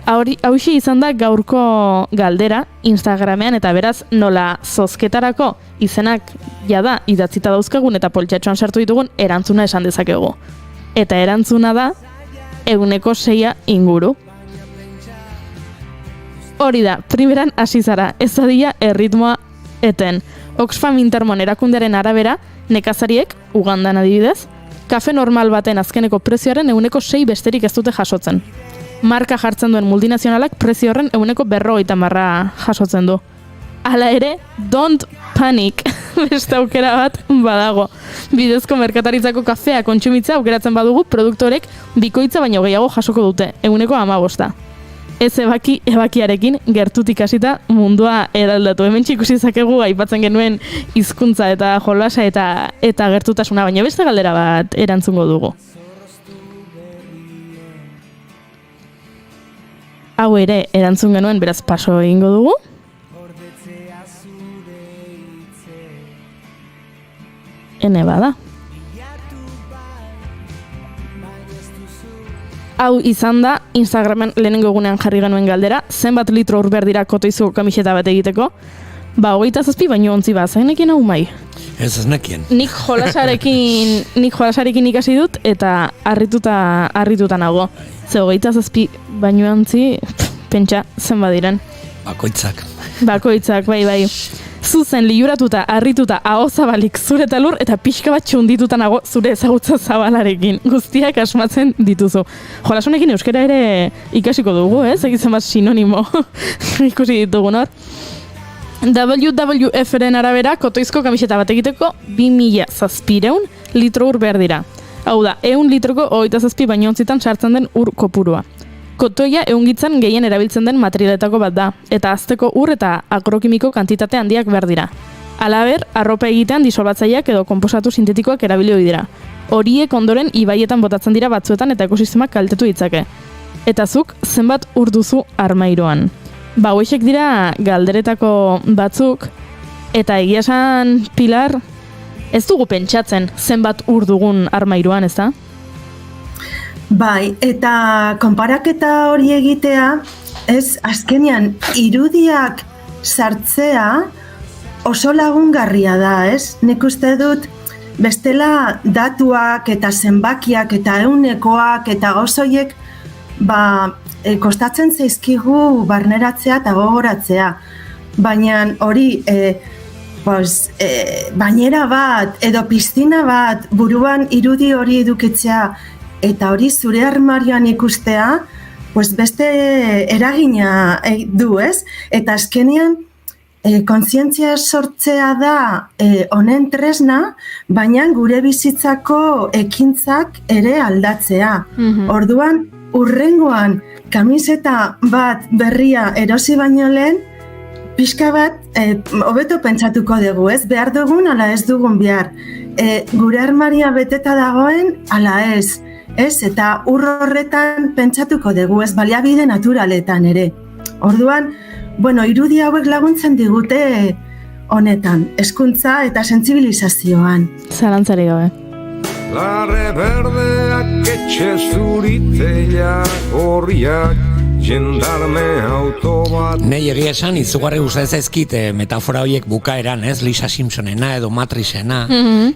Hauxe izan da gaurko galdera Instagramean eta beraz nola zozketarako izenak jada idatzita dauzkagun eta poltxatxoan sartu ditugun erantzuna esan dezakegu. Eta erantzuna da 6% inguru. Hori da, primeran hasi zara, ez dadila erritmoa eten. Oxfam Intermon erakundearen arabera, nekazariek, Ugandan adibidez, kafe normal baten azkeneko prezioaren 6% besterik ez dute jasotzen. Marka jartzen duen multinazionalak prezio horren 50% jasotzen du. Hala ere, don't panic, beste aukera bat badago. Bidezko merkataritzako kafea kontsumitza aukeratzen badugu produktorek bikoitza baino gehiago jasoko dute, 15%. Ez ebakiarekin gertutik hasita mundua eraldatu. Hemen ikusi zakegu aipatzen genuen hizkuntza eta jolasa eta gertutasuna, baina beste galdera bat erantzungo dugu. Hau ere erantzun genuen, beraz paso egingo dugu. Ene bada. Hau izan da, Instagramen lehenengo egunean jarri genuen galdera, zenbat litro urber dira kotoizu kamiseta bat egiteko, 27 baino ontzi bat, zainekien hau mai? Ez nekien. Nik jolasarekin ikasi dut eta harrituta nago. Ze 27 baino ontzi, pentsa, zenbat diren. Bakoitzak, bai. Zuzen liuratuta, harrituta, ahozabalik zure talur eta pixka bat txundituta nago zure ezagutza zabalarekin. Guztiak asmatzen dituzu. Jolasunekin euskara ere ikasiko dugu, egitzen bat sinonimo ikusi ditugun hor. WWF-ren arabera, kotoizko kamiseta bat egiteko 2.700 litro ur behar dira. Hau da, 100 litroko 27 baino ontzitan sartzen den ur kopurua. Kotoia ehungitzan gehien erabiltzen den materialetako bat da, eta azteko ur eta agrokimiko kantitate handiak behar dira. Halaber, arropa egitean disolbatzaileak edo konposatu sintetikoak erabilio dira. Horiek ondoren ibaietan botatzen dira batzuetan eta ekosistemak kaltetu ditzake. Eta zuk zenbat ur duzu armairuan. Hauexek dira galderetako batzuk, eta egia esan, Pilar, ez dugu pentsatzen zenbat ur dugun armairuan, ez da? Bai, eta konparaketa hori egitea, ez azkenean irudiak sartzea oso lagungarria da, ez? Nik uste dut bestela datuak eta zenbakiak eta ehunekoak eta gozoiek kostatzen zaizkigu barneratzea eta gogoratzea. Baina hori bainera bat edo piztina bat buruan irudi hori edukitzea eta hori zure armarioan ikustea, beste eragina du, ez? Eta azkenean, kontzientzia sortzea da honen tresna, baina gure bizitzako ekintzak ere aldatzea. Orduan, hurrengoan kamiseta bat berria erosi baino lehen, pixka bat, hobeto pentsatuko dugu, ez? Behar dugun, ala ez dugun behar. Gure armaria beteta dagoen, ala ez. Ez, eta ur horretan pentsatuko dugu, ez baliabide naturaletan ere. Orduan, irudi hauek laguntzen digute honetan, hezkuntza eta sentsibilizazioan. Zalantzari gabe. Larre berdeak etxe zuriteak horriak jendarme auto bat. Nei egia esan, izugarri gustatzen zaizkit metafora horiek bukaeran, ez? Lisa Simpsonena edo Matrixena.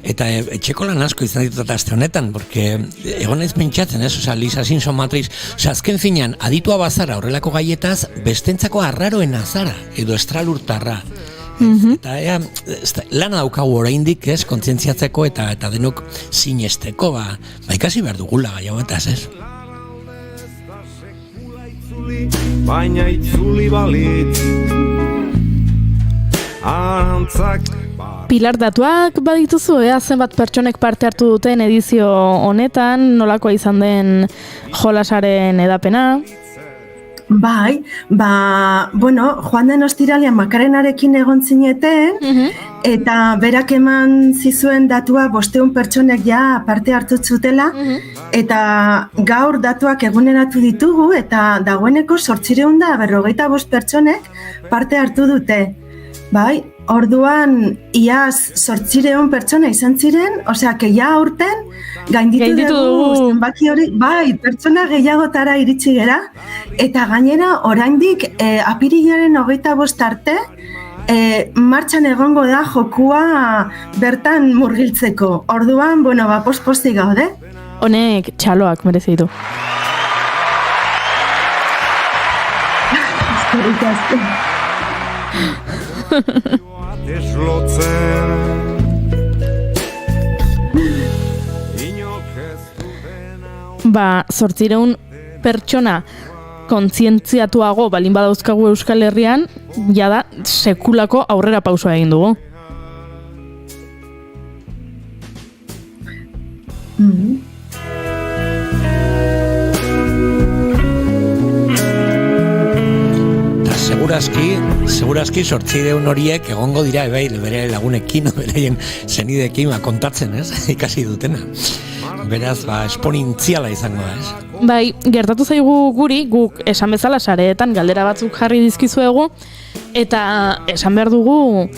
Eta etxeko lan asko izan ditut aste honetan, porque egon naiz pentsatzen, ez? Osea, Lisa Simpson, Matrix, azken finean, aditua bazara horrelako gaietaz, bestentzako arraroen azara, edo estralurtarra. Eta lana daukagu oraindik, ez? Kontzientziatzeko eta denok sinesteko, ikasi behar dugula gai hauetaz, ez? Baina itzuli balitz arantzak. Pilar, datuak badituzu, zenbat pertsonek parte hartu duten edizio honetan, nolakoa izan den jolasaren edapena? Bai, joan den ostiralean Makarenarekin egon zineten, eta berak eman zizuen datua 500 pertsonek ja parte hartu zutela, eta gaur datuak eguneratu ditugu, eta dagoeneko 845 pertsonek parte hartu dute. Bai, orduan iaz 800 pertsona izan ziren, osea, ja aurten gainditu dugu zenbaki hori, bai, pertsona gehiagotara iritsi gera, eta gainera oraindik apirilaren 25 arte martxan egongo da jokua bertan murgiltzeko. Orduan, pospozik gaude. Honek txaloak merezi ditu. Eskerrik asko. Ba, 800 pertsona kontzientziatuago balin badauzkagu Euskal Herrian, jada sekulako aurrera pausoa egin dugu. Segurazki 800 horiek egongo dira bere lagunekin, beraien senideekin kontatzen, ez? Ikasi dutena. Beraz, esponentziala izango da, ez? Bai, gertatu zaigu guk esan bezala sareetan galdera batzuk jarri dizkizuegu, eta esan behar dugu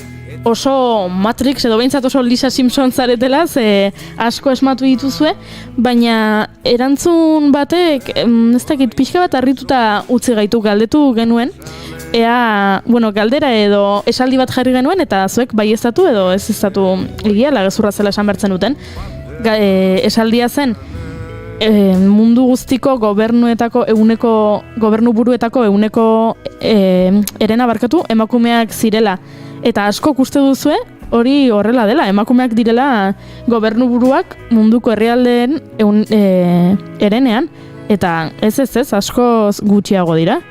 oso Matrix edo behintzat oso Lisa Simpson zaretela, asko esmatu dituzue, baina erantzun batek, ez dakit, pixka bat harrituta utzi gaitu galdetu genuen, ea, galdera edo esaldi bat jarri genuen, eta zuek baieztatu edo ez eztatu egiala gezurra zela esan bertzen duten. Esaldia zen, mundu guztiko gobernu buruetako ehuneko erena barkatu emakumeak zirela. Eta asko uste duzue hori horrela dela, emakumeak direla gobernu buruak munduko herrialdeen erenean, eta ez, asko gutxiago dira.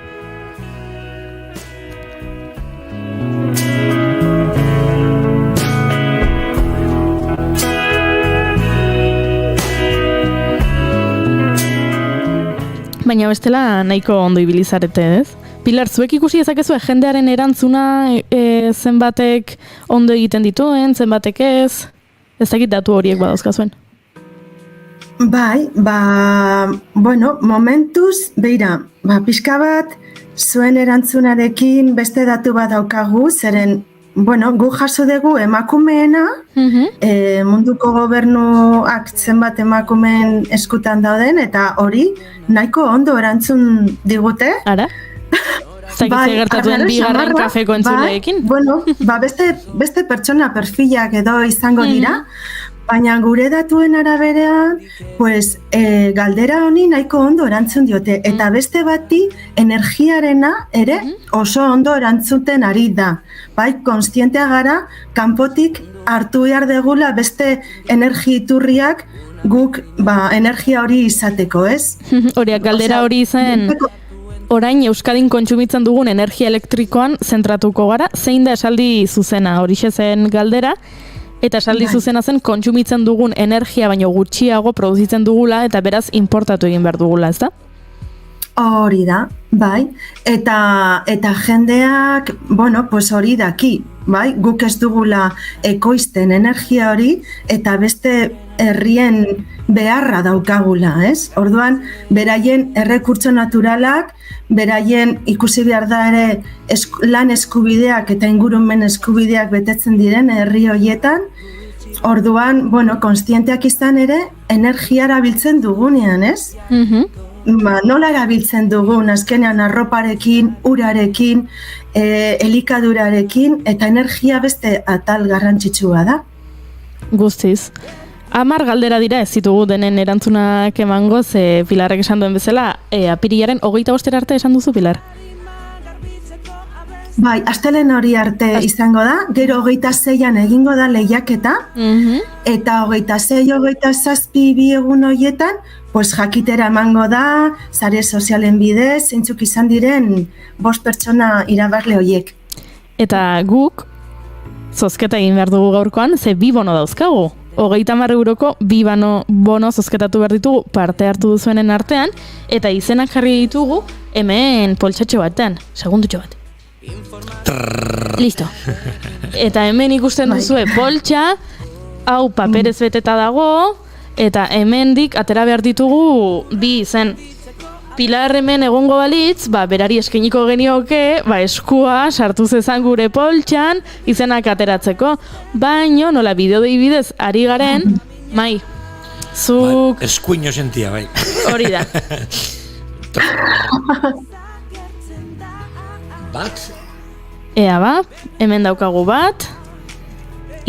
Baina bestela nahiko ondo ibilizarete, ez? Pilar, zuek ikusi ezakezu jendearen erantzuna zenbatek ondo egiten dituen, zenbatek ez? Ez dakit datu horiek badauzkazuen. Bai, momentuz, beira, pixka bat zuen erantzunarekin beste datu bat daukagu, zeren, gu jaso dugu emakumeena, munduko gobernuak zenbat emakumeen eskutan dauden, eta hori nahiko ondo erantzun digute. Ara? Zakitze gertatuen bigarren kafeko entzuleekin? Beste pertsona perfilak edo izango dira, baina gure datuen araberean, galdera honi nahiko ondo erantzun diote, eta beste bati energiarena ere oso ondo erantzuten ari da. Bai, konstientea gara, kanpotik hartu behar degula beste energiiturriak guk energia hori izateko, ez? Horiak, galdera hori zen, orain Euskadin kontsumitzen dugun energia elektrikoan zentratuko gara, zein da esaldi zuzena, horixe zen galdera, eta esaldi zuzena zen kontsumitzen dugun energia baino gutxiago produzitzen dugula, eta beraz importatu egin behar dugula, ez da? Hori da, bai, eta jendeak, hori daki, bai, guk ez dugula ekoizten energia hori, eta beste herrien beharra daukagula, ez? Orduan, beraien errekurtso naturalak, beraien ikusi behar da ere lan eskubideak eta ingurumen eskubideak betetzen diren herri horietan, orduan, konstienteak izan ere, energia erabiltzen dugunean, ez? Nola erabiltzen dugun, azkenean arroparekin, urarekin, elikadurarekin, eta energia beste atal garrantzitsua da. Guztiz. 10 galdera dira ez ditugu denen erantzunak emango, ze Pilarrek esan duen bezala, apirilaren 25 arte esan duzu, Pilar? Bai, astelehen hori arte izango da, gero 26an egingo da lehiaketa, eta 26-27 bi egun horietan, jakitera emango da, sare sozialen bidez, zeintzuk izan diren 5 pertsona irabazle horiek. Eta guk, zozketa egin behar dugu gaurkoan, ze 2 bono dauzkagu. 30 euroko 2 bono zozketatu behar ditugu parte hartu duzuenen artean, eta izenak jarri ditugu hemen poltsatxo batean, segundutxo bat. Listo. Eta hemen ikusten duzue poltsa, hau paperez beteta dago, eta hemendik atera behar ditugu 2 izen. Pilar hemen egongo balitz, berari eskainiko genioke, eskua sartu zezan gure poltsan izenak ateratzeko. Baino, nola bideodei bidez ari garen, Mai, zuk... Eskuino sentia, bai. Hori da. Bat? Ea hemen daukagu bat,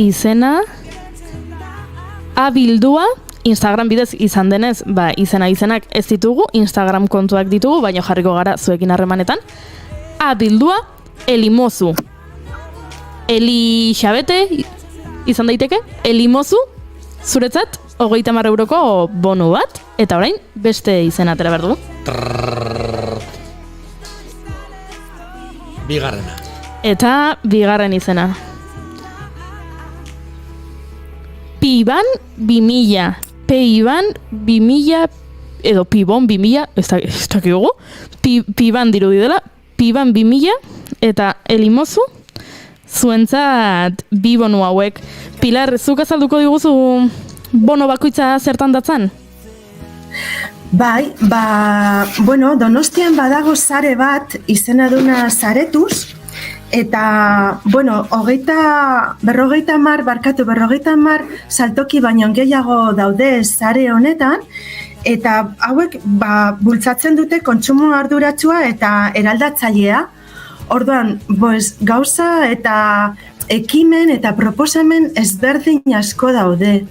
izena, abildua, Instagram bidez izan denez, izenak ez ditugu, Instagram kontuak ditugu, baina jarriko gara zuekin harremanetan. Abildua, Elimozu. Elixabete, izan daiteke, Elimozu, zuretzat, 30 euroko bonu bat, eta orain, beste izena atera behar dugu. Bigarrena. Eta bigarren izena. Piban 2000. Piban 2000, edo Pibon 2000, ez dakigu. Piban dirudi dela, Piban 2000, eta Elimozu, zuentzat 2 bonu hauek. Pilar, zuk azalduko diguzu bono bakoitza zertan datzan? Bai, Donostian badago sare bat izena duna Saretuz, eta, berrogeita mar saltoki baino gehiago daude sare honetan, eta hauek bultzatzen dute kontsumo arduratsua eta eraldatzailea. Orduan, gauza eta ekimen eta proposamen ezberdin asko daude.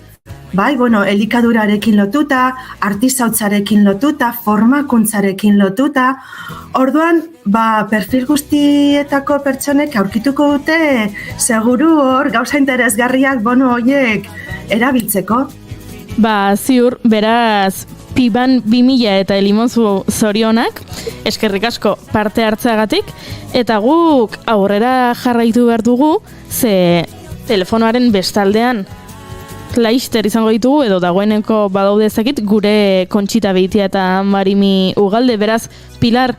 Bai, elikadurarekin lotuta, artisautzarekin lotuta, formakuntzarekin lotuta. Orduan, perfil guztietako pertsonek aurkituko dute seguru hor gauza interesgarriak bono horiek erabiltzeko. Ziur, beraz, Piban 2000 eta Elimozu zorionak, eskerrik asko parte hartzeagatik, eta guk aurrera jarraitu behar dugu, ze telefonoaren bestaldean Laister izango ditugu, edo dagoeneko badaude ezakit, gure Kontxita Beitia eta Marimi Ugalde. Beraz, Pilar,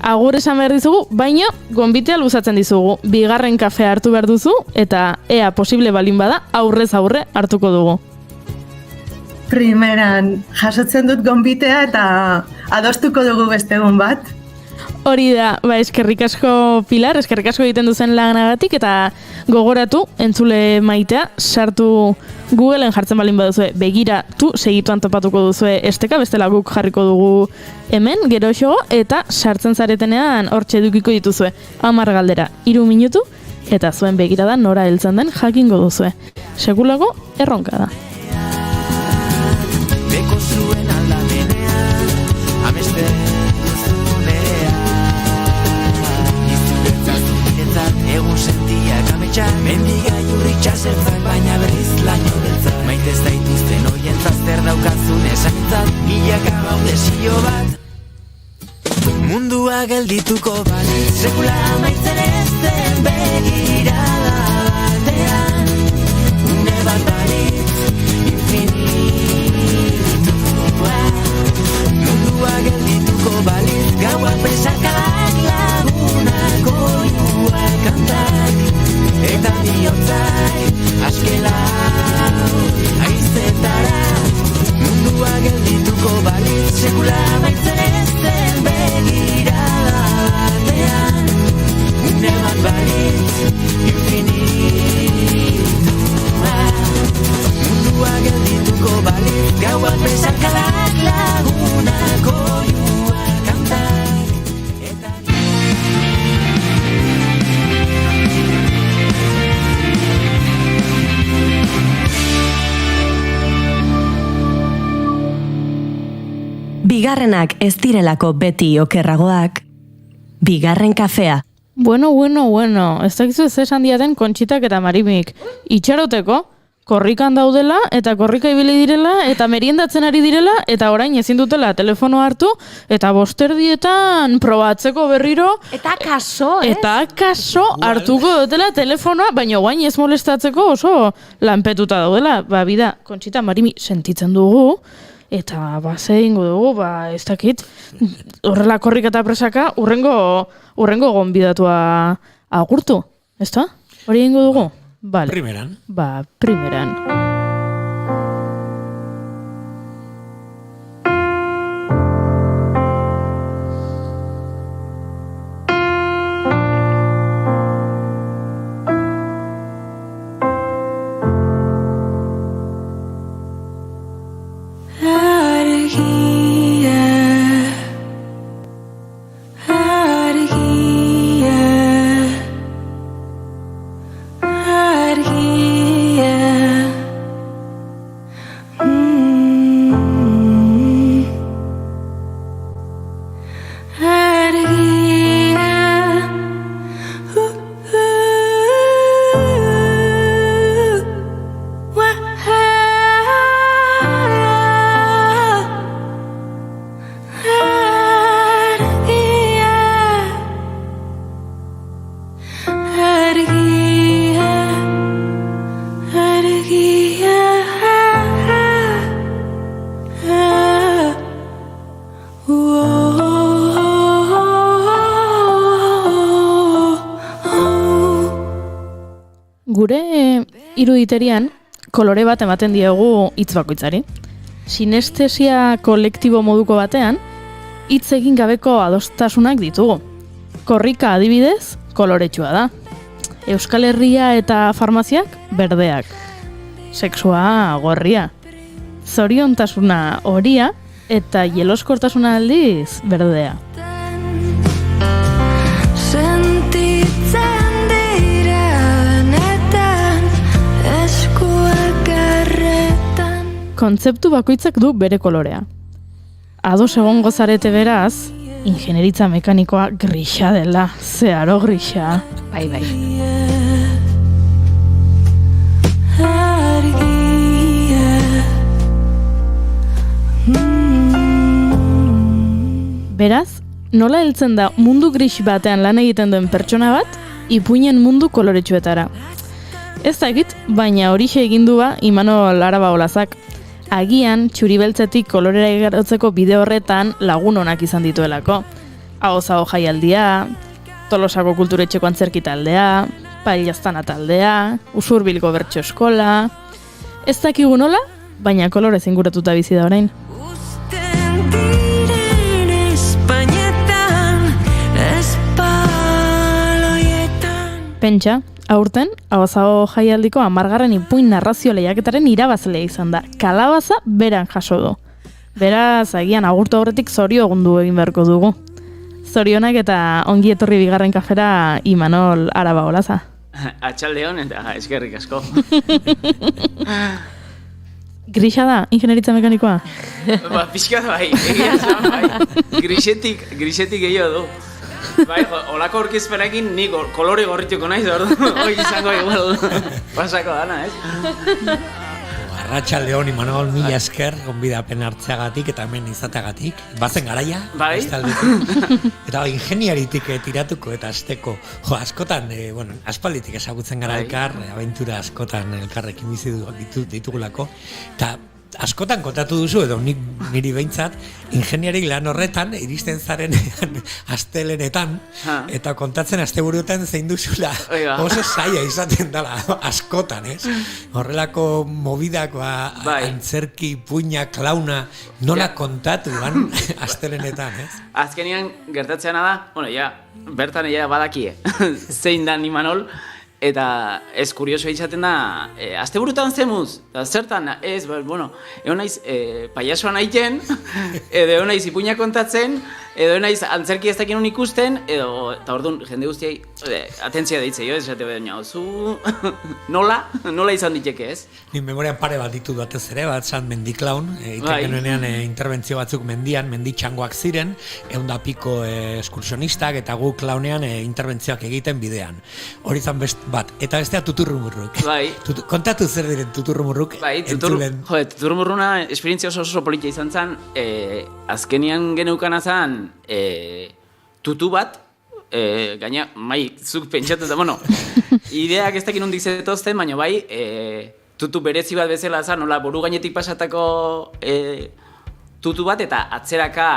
agur esan behar dizugu, baina gonbitea luzatzen dizugu. Bigarren kafea hartu behar duzu, eta ea posible balin bada, aurrez aurre hartuko dugu. Primeran, jasotzen dut gonbitea eta adostuko dugu beste egun bat. Hori da, eskerrik asko Pilar, eskerrik asko egiten duzen lanagatik, eta gogoratu, entzule maitea, sartu Googleen jartzen balin baduzue, begiratu, segituan topatuko duzue esteka, bestela guk jarriko dugu hemen, gero xogo, eta sartzen zaretenean hortxe edukiko dituzue. 10 galdera, 3 minutu, eta zuen begirada nora heltzen den jakingo duzue. Segulago, erronka da. Beko zuen aldamenean, ameste egun sentiak ametxak mendiga jurritxas ertzak, baina berriz laino beltzak. Maitez daituzten oientzaz zer daukazun esakintzat, milaka gaude zio bat. Mundua geldituko balitz, sekula amaitzen ez den begirada batean. Une bat balitz, infinitua. Mundua geldituko balitz, gaua presakak lagunak oiua kantak, eta bihotzak askelau aizetara. Mundua geldituko balitz, sekula amaitzen ez den begirada batean. Une bat balitz, infinitua. Mundua geldituko balitz, gaua presakalak lagunak oiua kantak. Bigarrenak ez direlako beti okerragoak. Bigarren kafea. Bueno, ez dakizu ez esan diaten Kontxitak eta Marimik. Itxaroteko, korrikan daudela, eta korrika ibili direla, eta meriendatzen ari direla, eta orain ezin dutela telefono hartu, eta bosterdietan probatzeko berriro. Eta kaso, ez? Eta kaso hartuko dutela telefonoa, baina guain ez molestatzeko oso lanpetuta daudela. Bida, Kontxita Marimi sentitzen dugu, eta ze egingo dugu, ez dakit, horrela korrika eta presaka, urrengo gonbidatua agurtu, ezta? Hori egingo dugu? Vale. Primeran. Primeran. Gure iruditerian kolore bat ematen diegu hitz bakoitzari. Sinestesia kolektibo moduko batean, hitz egin gabeko adostasunak ditugu. Korrika adibidez, koloretsua da. Euskal Herria eta farmaziak berdeak. Sexua gorria. Zoriontasuna horia eta jeloskortasuna aldiz berdea. Kontzeptu bakoitzak du bere kolorea. Ados egongo zarete beraz, ingenieritza mekanikoa grisa dela, zeharo grisa. Bai. Beraz, nola heltzen da mundu gris batean lan egiten duen pertsona bat, ipuinen mundu koloretsuetara. Ez dakit, baina horixe egindua Imanol Arabaolazak. Agian, txuribeltzetik kolorera igarotzeko bide horretan lagun onak izan dituelako. Ahoz-aho jaialdia, Tolosako kulturetxeko antzerki taldea, Pailastana taldea, Usurbilgo bertso eskola. Ez dakigu nola, baina kolorez inguratuta bizi da orain. Pentsa, aurten, Ahoz-aho jaialdiko 10. ipuin narrazio lehiaketaren irabazlea izan da. Kalabaza beran jaso du. Beraz, agian agurtu aurretik zoriogundu egin beharko dugu. Zorionak eta ongi etorri bigarren kafera Imanol Arabaolaza. Atxaldeon eta eskerrik asko. Grisa da, ingenieritza mekanikoa? Pixka da bai, egia esan bai. Grisetik gehiago du. Bai, olako orkizpenekin nik kolore gorrituko naiz, hori izango igual pasako dana, ez? Arratxaldeon Imanol, mila esker, gonbidapen hartzeagatik eta hemen izateagatik. Bazen garaia, bai? Eta ingeniaritik tiratuko eta azteko. Askotan, aspalditik ezagutzen gara elkar, abentura askotan elkarrekin bizi ditugulako. Eta askotan kontatu duzu, edo niri behintzat, ingeniarik lan horretan, iristen zaren astelenetan, eta kontatzen asteburuetan zein duzula oso zaila izaten dela, askotan, ez? Horrelako mobidak, antzerki, puina, klauna, nola kontatu astelenetan, ez? Azkenean gertatzeana da, bertan badakie, zein da Imanol, eta ez kurioso izaten da, asteburutan zemuz, zertan, ez, egon naiz paiasoan aiten, edo egon naiz ipuina kontatzen, edo egon naiz antzerki ez dakin ikusten, eta orduan jende guztiai atentzia deitze, ez esate baina, zu nola izan diteke, ez? Ni memorian pare bat ditu batez ere, bat zan mendiklaun, itekenuenean interbentzio batzuk mendian, menditxangoak ziren, 100 piko eskursionistak, eta gu klaunean interbentzioak egiten bidean. Hori zan bat, eta bestea tuturrumurruk. Bai. Kontatu zer diren tuturrumurruk. Bai, tuturrumurruna esperientzia oso politia izan zen, azkenian geneukana zen, tutu bat, gaina, zuk pentsatu da, bueno, ideak ez dakin hundik zetozten, baina bai, tutu berezi bat bezala zen, nola boru gainetik pasatako tutu bat, eta atzeraka,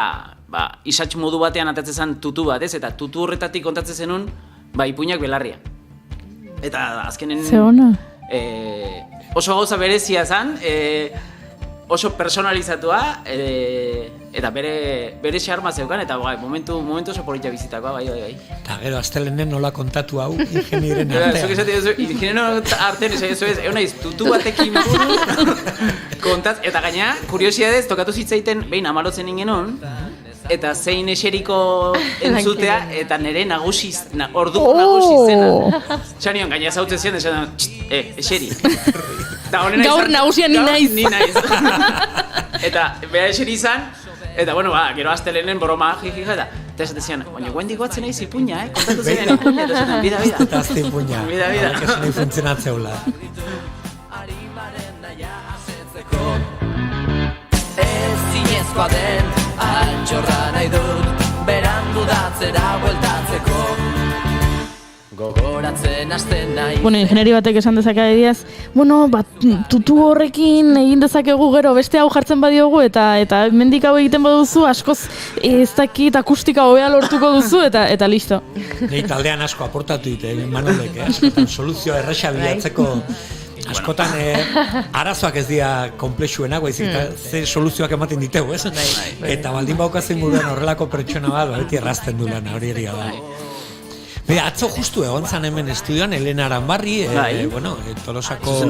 isatx modu batean atatzen zen tutu bat, ez? Eta tutu horretatik kontatzen zenun, ipuinak belarria. Eta azkenen... oso gauza berezia zen, oso personalizatua, eta bere xarma zeukan, eta momentu oso politia bizitakoa, bai. Eta gero, astelenen nola kontatu hau, ingenieren artean. Zuk esatik duzu, ingenieren artean, ez naiz, tutu batekin buru, kontaz, eta gaina, kuriosidadez, tokatu zitzaiten, behin amalotzen ingenon, eta zein eseriko entzutea, eta nire orduko nagusi zena. Txanion, gaina zautzen zian, esan, eseri. Gaur nagusia ni naiz. Eta beha eseri izan, eta bueno, gero astelenen broma jijija, eta esaten zian, baina guen digoatzen nahiz ipuña, kontatu ziren ipuña, eta esaten, bida. Eta azte ipuña, horrek esan nahi funtzionatzeula. Ez zinezkoa den, altxorra nahi dut, berandu datzera bueltatzeko. Gogoratzen hasten nahi. Ingenieri batek esan dezake adibidez, tutu horrekin egin dezakegu gero beste hau jartzen badiogu eta mendik hau egiten baduzu askoz ez dakit akustika hobea lortuko duzu eta listo. Nei taldean asko aportatu dite, Manolek, askotan soluzioa erresa bilatzeko askotan arazoak ez dira komplexuenak, eta ze soluzioak ematen ditegu, ez? Eta baldin baukazen gurean horrelako pertsona bat, beti errazten du lan, hori egia da. Atzo justu egon zan hemen estudioan, Elena Aranbarri, Tolosako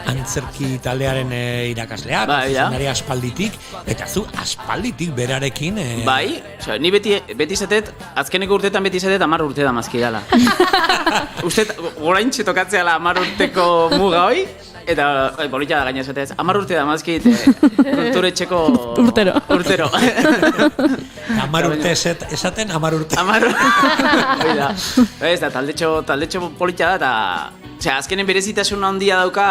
antzerki taldearen irakasleak, zenari aspalditik, eta zu aspalditik berarekin... Bai, ni beti izatet, azkeneko urteetan beti izatet 10 urte da mazkidala. Usted, goraintxe tokatzeala 10 urteko muga hoi, eta politia da gaina esatez, 10 urte da mazkit kulturetxeko... Urtero. 10 urte esaten, 10 urte. 10 urte. Ez da, taldetxo politia da, eta azkenen berezitasun handia dauka,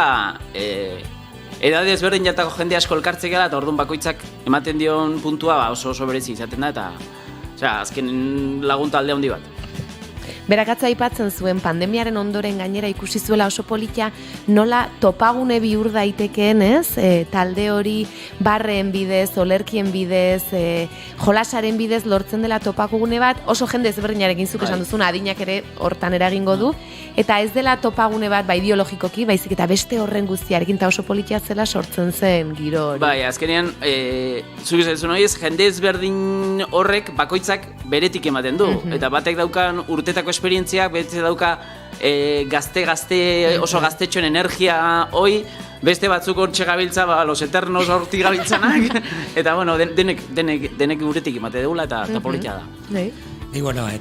edade ezberdin jatako jende asko elkartzek gara, eta orduan bakoitzak ematen dion puntua oso berezi izaten da, eta azkenen lagun talde handi bat. Berakatza aipatzen zuen pandemiaren ondoren gainera ikusi zuela oso politia nola topagune bihur daitekeen, ez? Talde hori barren bidez, olerkien bidez, jolasaren bidez lortzen dela topagune bat, oso jende ezberdinarekin zuk esan duzuna, adinak ere hortan eragingo du, eta ez dela topagune bat ideologikoki, baizik eta beste horren guztiarekin, eta oso politia zela sortzen zen giro hori. Bai, azkenean, zuk esan horiez, jende ezberdin horrek bakoitzak beretik ematen du, eta batek daukan urtetako esperientziak, bete dauka oso gaztetxoen energia hoi, beste batzuk hortxe gabiltza, los eternos horti gabiltzanak, eta denek uretik emate dugula eta politia da.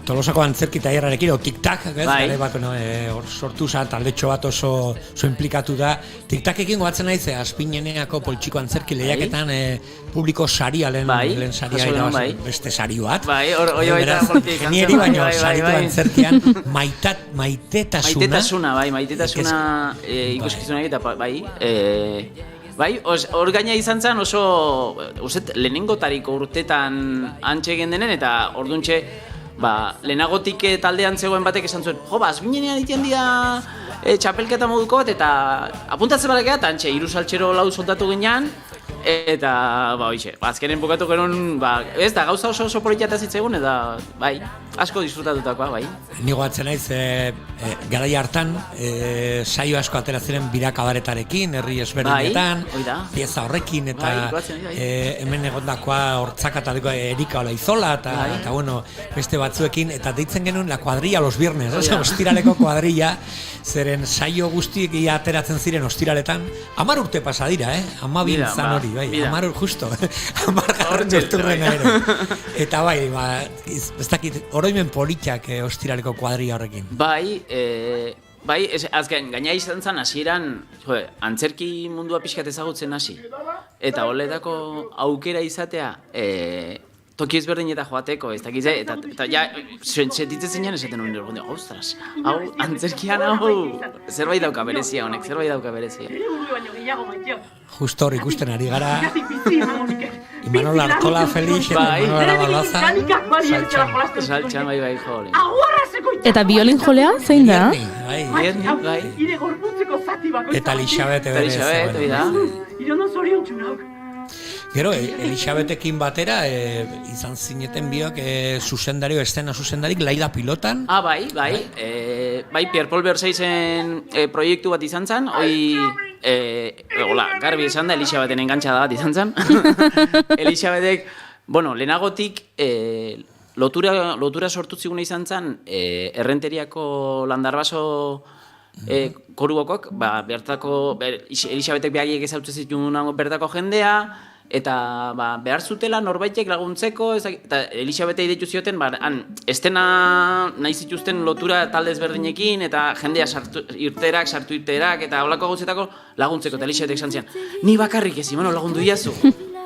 Tolosako antzerki tailerrarekin, tic-tac, hor sortu zen, taldetxo bat oso implikatu da. Tic-tacekin goatzen naiz, Azpineneako poltsiko antzerki lehiaketan publiko saria, lehen saria, beste sari bat. Hori baita poltik. Genieri baino, saritu antzerkian, maitetasuna. Maitetasuna ikuskizunak eta bai, hor gaina izan zen oso, lehenengotariko urtetan antxe egin denen, eta orduntxe, lehenagotik taldean zegoen batek esan zuen, Azbinenean iten dira txapelketa moduko bat, eta apuntatzen barakea, eta antxe, 3 saltxero 4 soldatu ginean, eta, azkenen bukatu genuen, ez da, gauza oso politia eta zitzegun, eta, asko disfrutatutakoa, Ni goatzen naiz, garai hartan, saio asko atera ziren birakabaretarekin, herri ezberdinetan, pieza horrekin, eta hemen egondakoa hortzakatateko Erika Olaizola, eta beste batzuekin, eta deitzen genuen la cuadrilla los viernes, ostiraleko kuadrilla, zeren saio guztiek ateratzen ziren ostiraletan, 10 urte pasa dira, 12 zan hori, 10 justo, 10 garren urturrena ere. Eta ez dakit, oroimen politxak ostiraleko kuadrilla horrekin. Azken, gaina izan zen hasieran, antzerki mundua pixkat ezagutzen hasi. Eta holetako aukera izatea, toki ezberdin eta joateko, ez dakiz, eta ja, sentitzen zinean esaten nuen, ostras, hau, antzerkian hau, zerbait dauka berezia honek, zerbait dauka berezia. Justo hor ikusten ari gara, Imanol Artola Felix, Imanol Arabalaza, Saltxan, bai, jole. Eta biolin jolea, zein da? Bai. Eta Elixabete Gero, Elixabetekin batera, izan zineten biok zuzendari, estena zuzendarik, Laida Pilotan. Bai, Pierre Paul Versailles proiektu bat izan zen, garbi esan da, Elixabeten engantxada bat izan zen. Elixabetek, lehenagotik, lotura sortu ziguna izan zen, Errenteriako Landarbaso koruokok, bertako, Elixabetek behagiek ezautzen zituen bertako jendea, eta behar zutela norbaitek laguntzeko, eta Elixabetei deitu zioten, estena nahi zituzten lotura talde ezberdinekin, eta jendea sartu irterak, eta holako gauzetako laguntzeko, eta Elixabetek esan zian, ni bakarrik ez, lagundu diazu.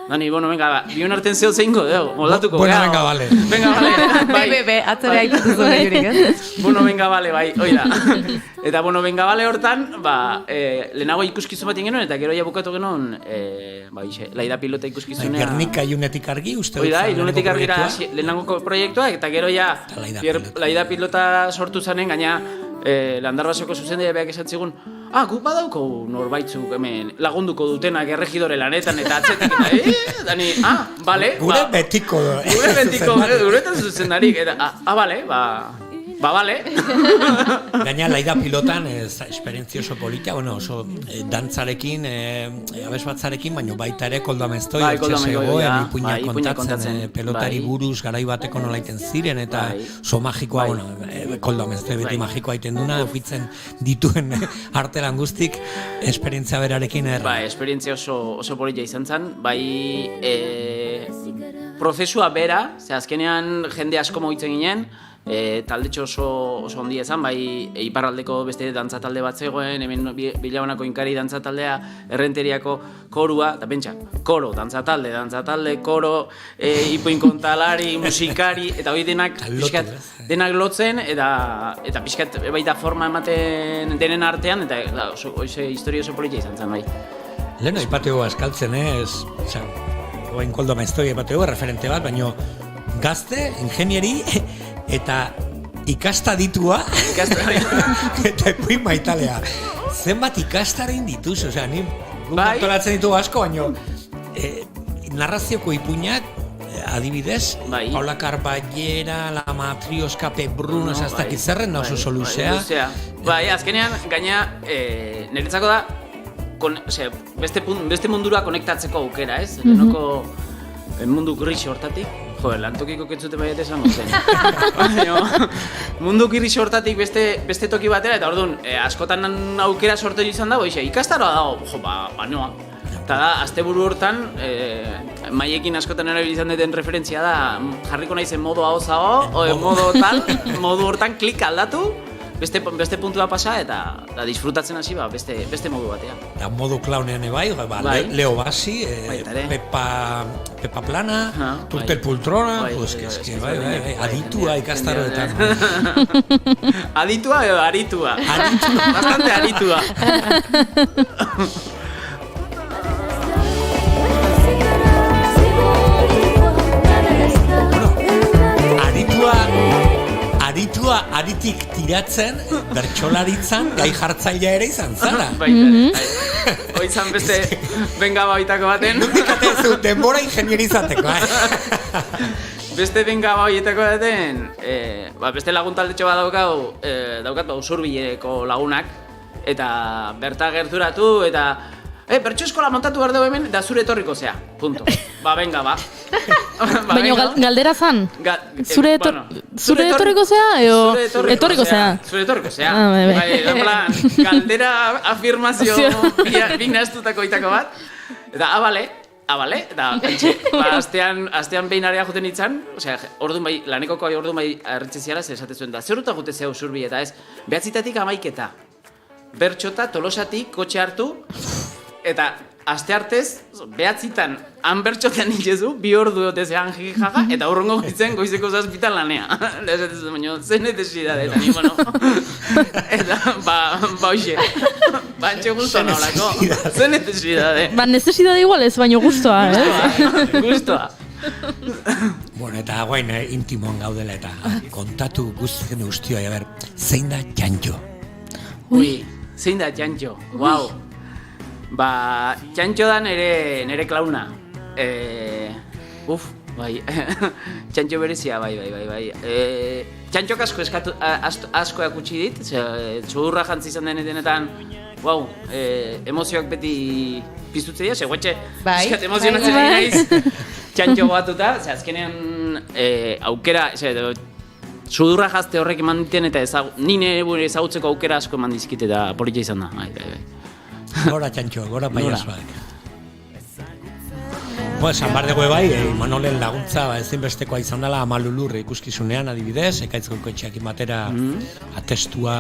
Dani, venga, bion arten zeo zeingo, moldatuko. Venga, vale. Venga, vale. Atzore haitutu zuen jurik, Venga, vale, bai, oida. Eta, venga, vale hortan, lehenago ikuskizun bat genuen, eta gero ja bukatu genuen, Laida Pilota ikuskizunea. Gernika Ilunetik Argi, uste dut. Oida, Ilunetik Argira lehenagoko proiektua, eta gero ja Laida Pilota sortu zanen, gaina Landarbasoko zuzendaria beak esatzigun, guk badauko norbaitzuk hemen lagunduko dutenak erregidore lanetan eta atzetik eta Dani, bale. Gure betiko. Guretan zuzendarik, eta, bale, bale. Gaina Laida Pilotan, esperientzia oso polita, oso dantzarekin, abesbatzarekin, baina baita ere Koldo Ameztoi, zegoen, ipuinak kontatzen, pelotari buruz garai bateko nolaiten ziren, eta oso magikoa, Koldo Ameztoi beti magikoa aiten duna, eukitzen dituen artelan guztik, esperientzia berarekin esperientzia oso polita izan zen, prozesua bera, azkenean jende asko mogitzen ginen, taldetxo oso ondia ezan, iparraldeko beste dantza talde bat zegoen, hemen Bilabanako Inkari dantza taldea, Errenteriako korua, eta pentsa, koro, dantza talde, koro, ipuin kontalari, musikari, eta hori denak lotzen, eta pixkat baita forma ematen denen artean, eta historia oso politia izan zen, bai. Lehen aipateo askaltzen, oain Koldo Ameztoi aipateo, referente bat, baino gazte, ingenieri, eta ikastaditua eta ipuin maitalea. Zenbat ikastaren dituz, ni antolatzen ditugu asko, baino narrazioko ipuinak, adibidez, Paula Carballera, La Matrioska, Pep Bruno, esaztak izerren, oso soluzea. Azkenean, gaina, niretzako da, beste mundura konektatzeko aukera, ez? Lehenoko mundu gris hortatik, lantokiko ketzute baiet esango zen. Mundu gris hortatik beste toki batera, eta orduan, askotan aukera sortu izan dago, ikastaroa dago, noa. Eta da, asteburu hortan, maiekin askotan erabilizan duten referentzia da, jarriko naizen modu hau-zao, modu hortan klik aldatu, beste puntua pasa eta disfrutatzen hasi beste modu batean. Da modu klaunean bai, Leo Bassi, Pepa Plana, Turtel Pultrona, aditua ikastaroetan. Aditua edo aritua? Bastante aritua. Aritik tiratzen, bertsolaritzan, gai jartzailea ere izan zara. Hoi izan beste benga baitako baten. Nundik atezu, denbora ingenierizateko. Beste benga baitako baten, beste laguntaldetxo bat daukat Usurbileko lagunak, eta berta gerturatu, eta bertso eskola montatu behar dugu hemen, da zure etorriko zea, punto. Venga, Baina galdera zan? Zure etorriko zea, eo etorriko zea? Zure etorriko zea. Galdera afirmazio binaztutako itako bat. Eta, bale, eta astean behin area juten itzan, orduan bai, lanekoko orduan bai erretzeziara esatezuen da, zer uta jute zea Usurbi eta ez, behatzitatik 11 bertxota, Tolosatik, kotxe hartu, eta aste artez, behatzitan, han bertxotan itxezu, 2 ordu otezean jaga, eta urrongo goitzen goizeko 7 lanea. Baina, zen necesidade, eta ni, bueno, eta, hoxe, bantxe guztua nolako, zen necesidade. Necesidade igual ez, baino guztua, Guztua. Bueno, eta guain intimoan gaudela, eta kontatu guztien ustioa, zein da Txantxo? Ui, zein da Txantxo, guau. Txantxo da nere klauna. Bai, Txantxo berezia, bai. Txantxok asko akutsi dit, txudurra jantzi izan denetan, guau, emozioak beti piztutzea, guetxe, eskat emozionatzen naiz, Txantxo batuta, azkenean aukera, txudurra jazte horrek eman diten, eta nire ezagutzeko aukera asko eman dizkit, eta politia izan da, bai. Gora Txantxo, gora paiazoak. Esan bar dugu bai, Manolen laguntza ezinbestekoa izan dela Amalulur ikuskizunean adibidez, Ekaitzko etxeakin batera atestua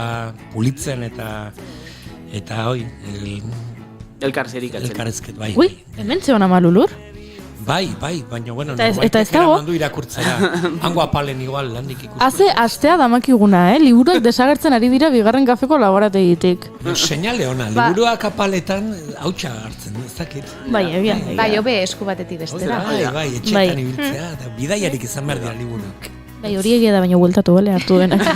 pulitzen eta hoi... Elkarrezket, bai. Ui, hemen zeon Amalulur? Bai, baina bueno, eta ez dago? Mandu irakurtzera, hango apalen igual landik ikusten. Astea damakiguna, liburuak desagertzen ari dira bigarren kafeko laborategitik. Seinale ona, liburuak apaletan hautsa hartzen, ez dakit. Bai, egia. Bai, hobe esku batetik bestera. Bai, etxetan ibiltzea, bidaiarik izan behar dira liburuak. Bai, hori egia da, baina bueltatu, bale, hartu denak.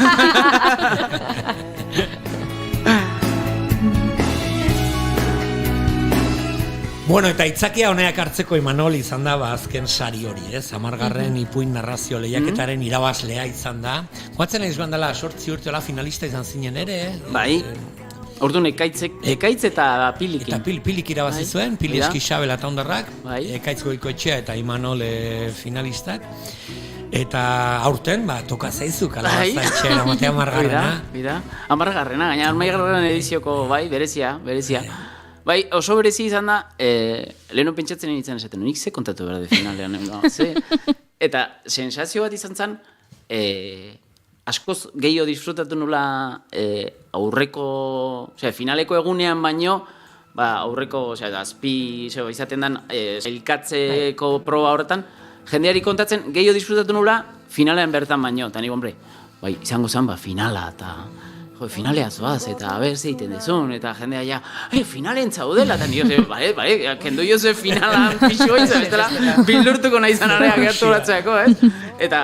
Bueno, eta itzakia honeak hartzeko Imanol izan da azken sari hori, 10. Ipuin narrazio lehiaketaren irabazlea izan da. Goatzen naiz bandala 8 urte finalista izan zinen ere. Bai. Orduan ekaitz eta pilikin. Eta pilik irabazi zuen, Pili Eskixabel eta Ondarrak, Ekaitz Goikoetxea eta Imanol finalistak. Eta aurten, toka zaizu, kalabaza etxera, matea 10. Bida, 10. Gaina 10. edizioko, berezia. Bai, oso berezi izan da, leheno pentsatzen nintzen esaten, nik ze kontatu behar de finalean, eta sensazio bat izan zen, askoz gehiago disfrutatu nula aurreko, finaleko egunean baino, aurreko, azpi, izaten den, elkatzeko proba horretan, jendeari kontatzen, gehiago disfrutatu nula finalean bertan baino, eta nik, izango zen, finala, eta... finalea zoaz, eta zeiten dezun, eta jendea ja, finalen zaudela, eta nire, kendu joze finalan pixo izan, bestela, bildurtuko nahi zanareak gertu horatzeako, Eta,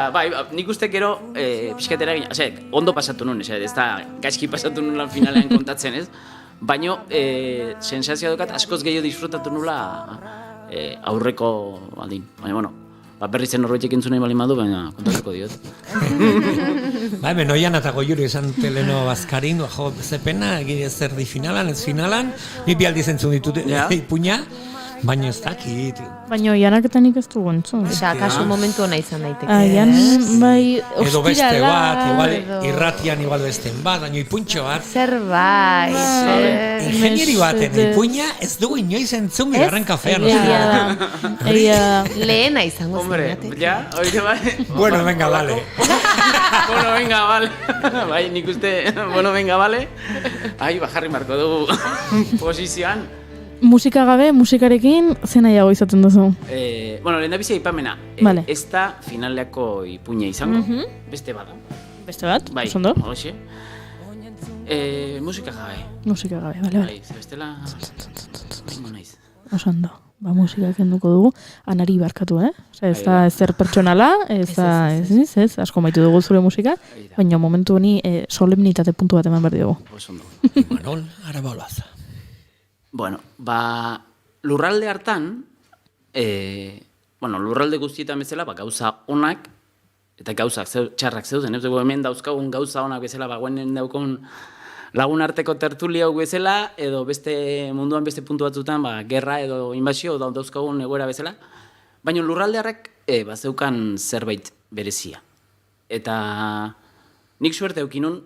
nik uste gero, pixkatera gina, ondo pasatu nun, ez da, gaizki pasatu nulan finalean kontatzen, ez? Baina, sensazioa dukat, askoz gehiago disfrutatu nula aurreko baldin, baina, bueno, berri zen norbaitek entzunei bali madu, baina kontatuko diot. Benoian eta Goiuri esan teleno bazkarin, ze pena, egin ez erdi finalan, ez finalan, ni bi aldiz entzun ditut ipuina, baina ez dakit. Baina Ianak eta nik ez dugu entzun. Eta, kasu momentu hona izan daiteke. Aian, bai, ostirala. Edo beste bat, igual, irratian igual besten bat, baina ipuntxo bat. Zerbait. Ingenieri baten ipuina ez dugu inoiz entzun bigarren kafean. Lehena izango zen. Hombre, ja, oire bai. Bueno, venga, vale. Bueno, venga, vale. Bai, nik uste, bueno, venga, vale. Ai, bajarri marko dugu posizioan. Musika gabe, musikarekin, zen nahiago izaten duzu? Bueno, lehen da bizia ipamena. Ez da finaleako ipuina izango. Beste bat. Beste bat? Bai, osondo? Hoxe. Musika gabe. Musika gabe, bale. Bai, zebestela... Osondo. Musika kenduko dugu. Anari barkatu, Ez da ezer pertsonala, ez, asko maitu dugu zure musika, baina momentu honi solemnitate puntu bat eman behar dugu. Osondo. Imanol, Arabolaz. Bueno, lurralde hartan, lurralde guztietan bezala, gauza onak, eta gauzak txarrak zeuden, hemen dauzkagun gauza onak bezala, guenen daukon lagun arteko tertulia hau bezala, edo beste munduan beste puntu batzutan, gerra edo inbazio dauzkagun egoera bezala, baina lurralde harrak bazeukan zerbait berezia. Eta nik suerte eukinun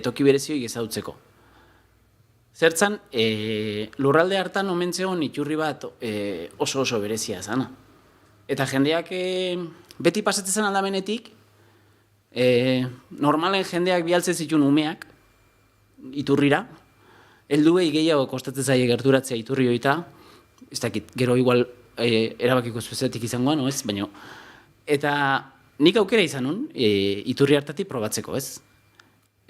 toki berezioi ezautzeko. Zertzan, lurralde hartan omentzeon iturri bat oso berezia zana. Eta jendeak beti pasatzen aldamenetik, normalen jendeak bialtzen zituen umeak iturrira, helduei gehiago kostatzen zaie gerturatzea iturri hoita, ez dakit, gero igual erabakiko zuzetik izangoan, ez, baina, eta nik aukera izan nun, iturri hartatik probatzeko, ez?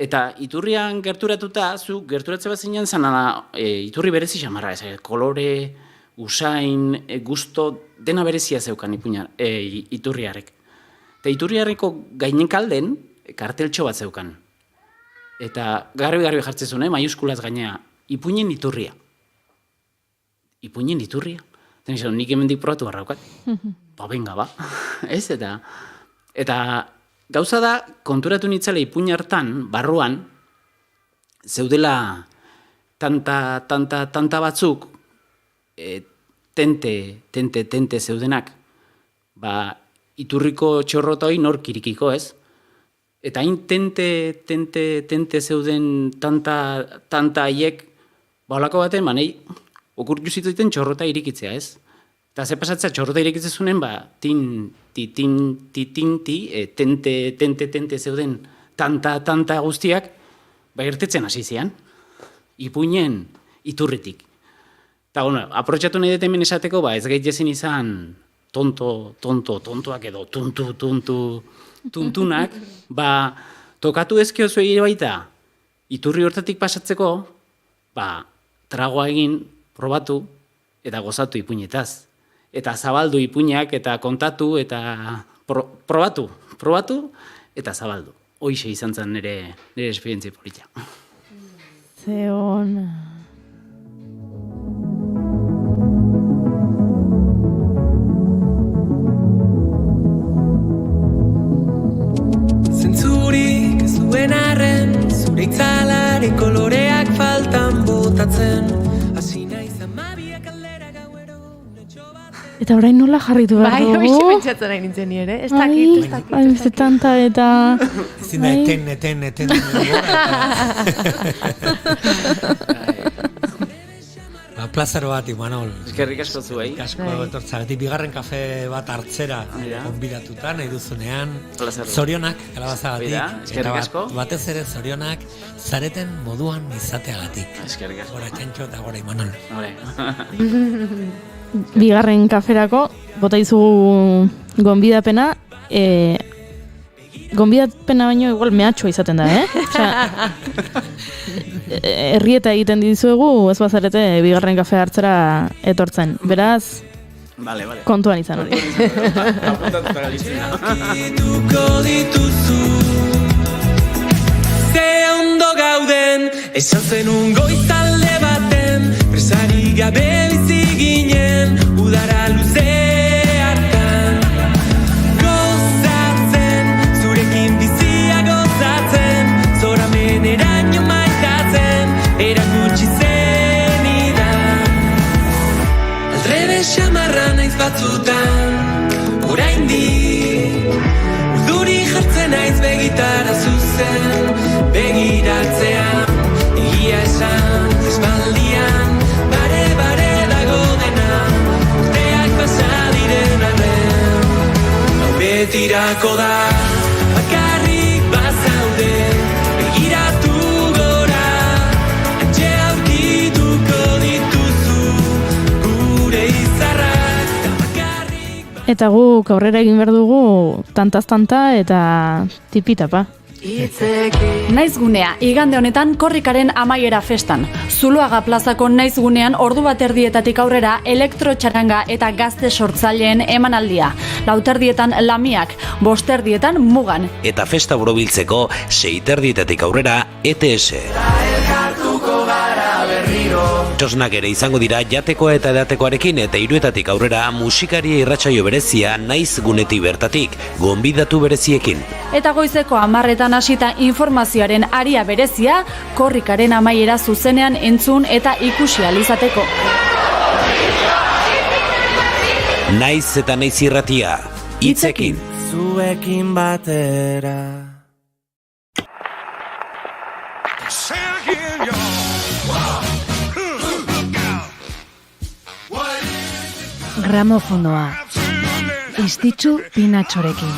Eta iturrian gerturatuta, zu gerturatze bat zinean zana iturri berezi xamarra, ez, kolore, usain, gusto, dena berezia zeukan iturriarrek. Eta iturriarreko gainen kalden, karteltxo bat zeukan. Eta garbi jartzezun, maiuskulaz gainea, ipuinen iturria. Ipuinen iturria? Eta nik hemendik probatu barraukat. Ba, benga, ba. Ez, eta gauza da, konturatu nitzale ipuin hartan, barruan, zeudela tanta batzuk, tente zeudenak, ba, iturriko txorrota hori nor kirikiko, ez? Eta hain tente zeuden tanta haiek, ba, holako baten, manei, okurtu zituzten txorrota irikitzea, ez? Eta ze pasatzea txorrota irikitzezunen, ba, tente zeuden tanta guztiak, ba, irtetzen hasi zian, ipuinen iturritik. Eta, bueno, aprotxatu nahi dut hemen esateko, ba, ez gaitezen izan tontoak edo tuntunak, ba, tokatu ezkio zuei baita, iturri hortatik pasatzeko, ba, tragoa egin, probatu, eta gozatu ipuinetaz. Eta zabaldu ipuinak, eta kontatu, eta probatu, eta zabaldu. Hoixe izan zen nire esperientzia politia. Ze ona. Zentzurik ez duen arren, zure itzalari koloreak faltan botatzen. Hasi naiz amabiak aldera gauero. Eta orain nola jarritu behar dugu? Bai, hobixe pentsatzen nahi nintzen nire, ez dakit. Beste tanta eta... Zina eten. Plazero bat, Imanol. Eskerrik asko zuei. Asko etortzagatik, bigarren kafe bat hartzera konbidatuta, nahi duzunean. Zorionak, kalabazagatik. Eskerrik asko. Batez ere zorionak, zareten moduan izateagatik. Eskerrik asko. Gora Txantxo eta gora Imanol. Bigarren kaferako, bota izugu gonbidapena, gonbidapena baino igual mehatxua izaten da, Osea, herrieta egiten dizuegu, ez bazarete bigarren kafe hartzera etortzen. Beraz, kontuan izan hori. Aurkituko dituzu, ze ondo gauden, esan zenun goizalde baten, presari gabe bizi ginen, udara luze hartan. Gozatzen, zurekin bizia gozatzen, zoramen eraino maitatzen, erakutsi zenidan. Aldrebe xamarra naiz batzutan, oraindik, urduri jartzen naiz begitara zuzen, begiratzean, egia esan, espaldian, bare dago dena, urteak pasa diren arren, hau betirako da, bakarrik bazaude, begiratu gora, antxe aurkituko dituzu, gure izarrak, eta bakarrik... Eta guk aurrera egin behar dugu tantaz-tanta eta tipitapa. Naizgunea, igande honetan korrikaren amaiera festan. Zuloaga plazako naizgunean ordu bat erdietatik aurrera elektrotxaranga eta gazte sortzaileen emanaldia. 4:00 lamiak, 5:00 mugan. Eta festa borobiltzeko 6:00 aurrera ETS. Txosnak ere izango dira jatekoa eta edatekoarekin eta 3:00 aurrera musikaria irratsaio berezia naizgunetik bertatik, gonbidatu bereziekin. Eta goizeko 10:00 hasita informazioaren aria berezia, korrikaren amaiera zuzenean entzun eta ikusi ahal izateko. Naiz eta naiz irratia, hitzekin. Zuekin batera. Gramofonoa, Istitxu Pinatxorekin.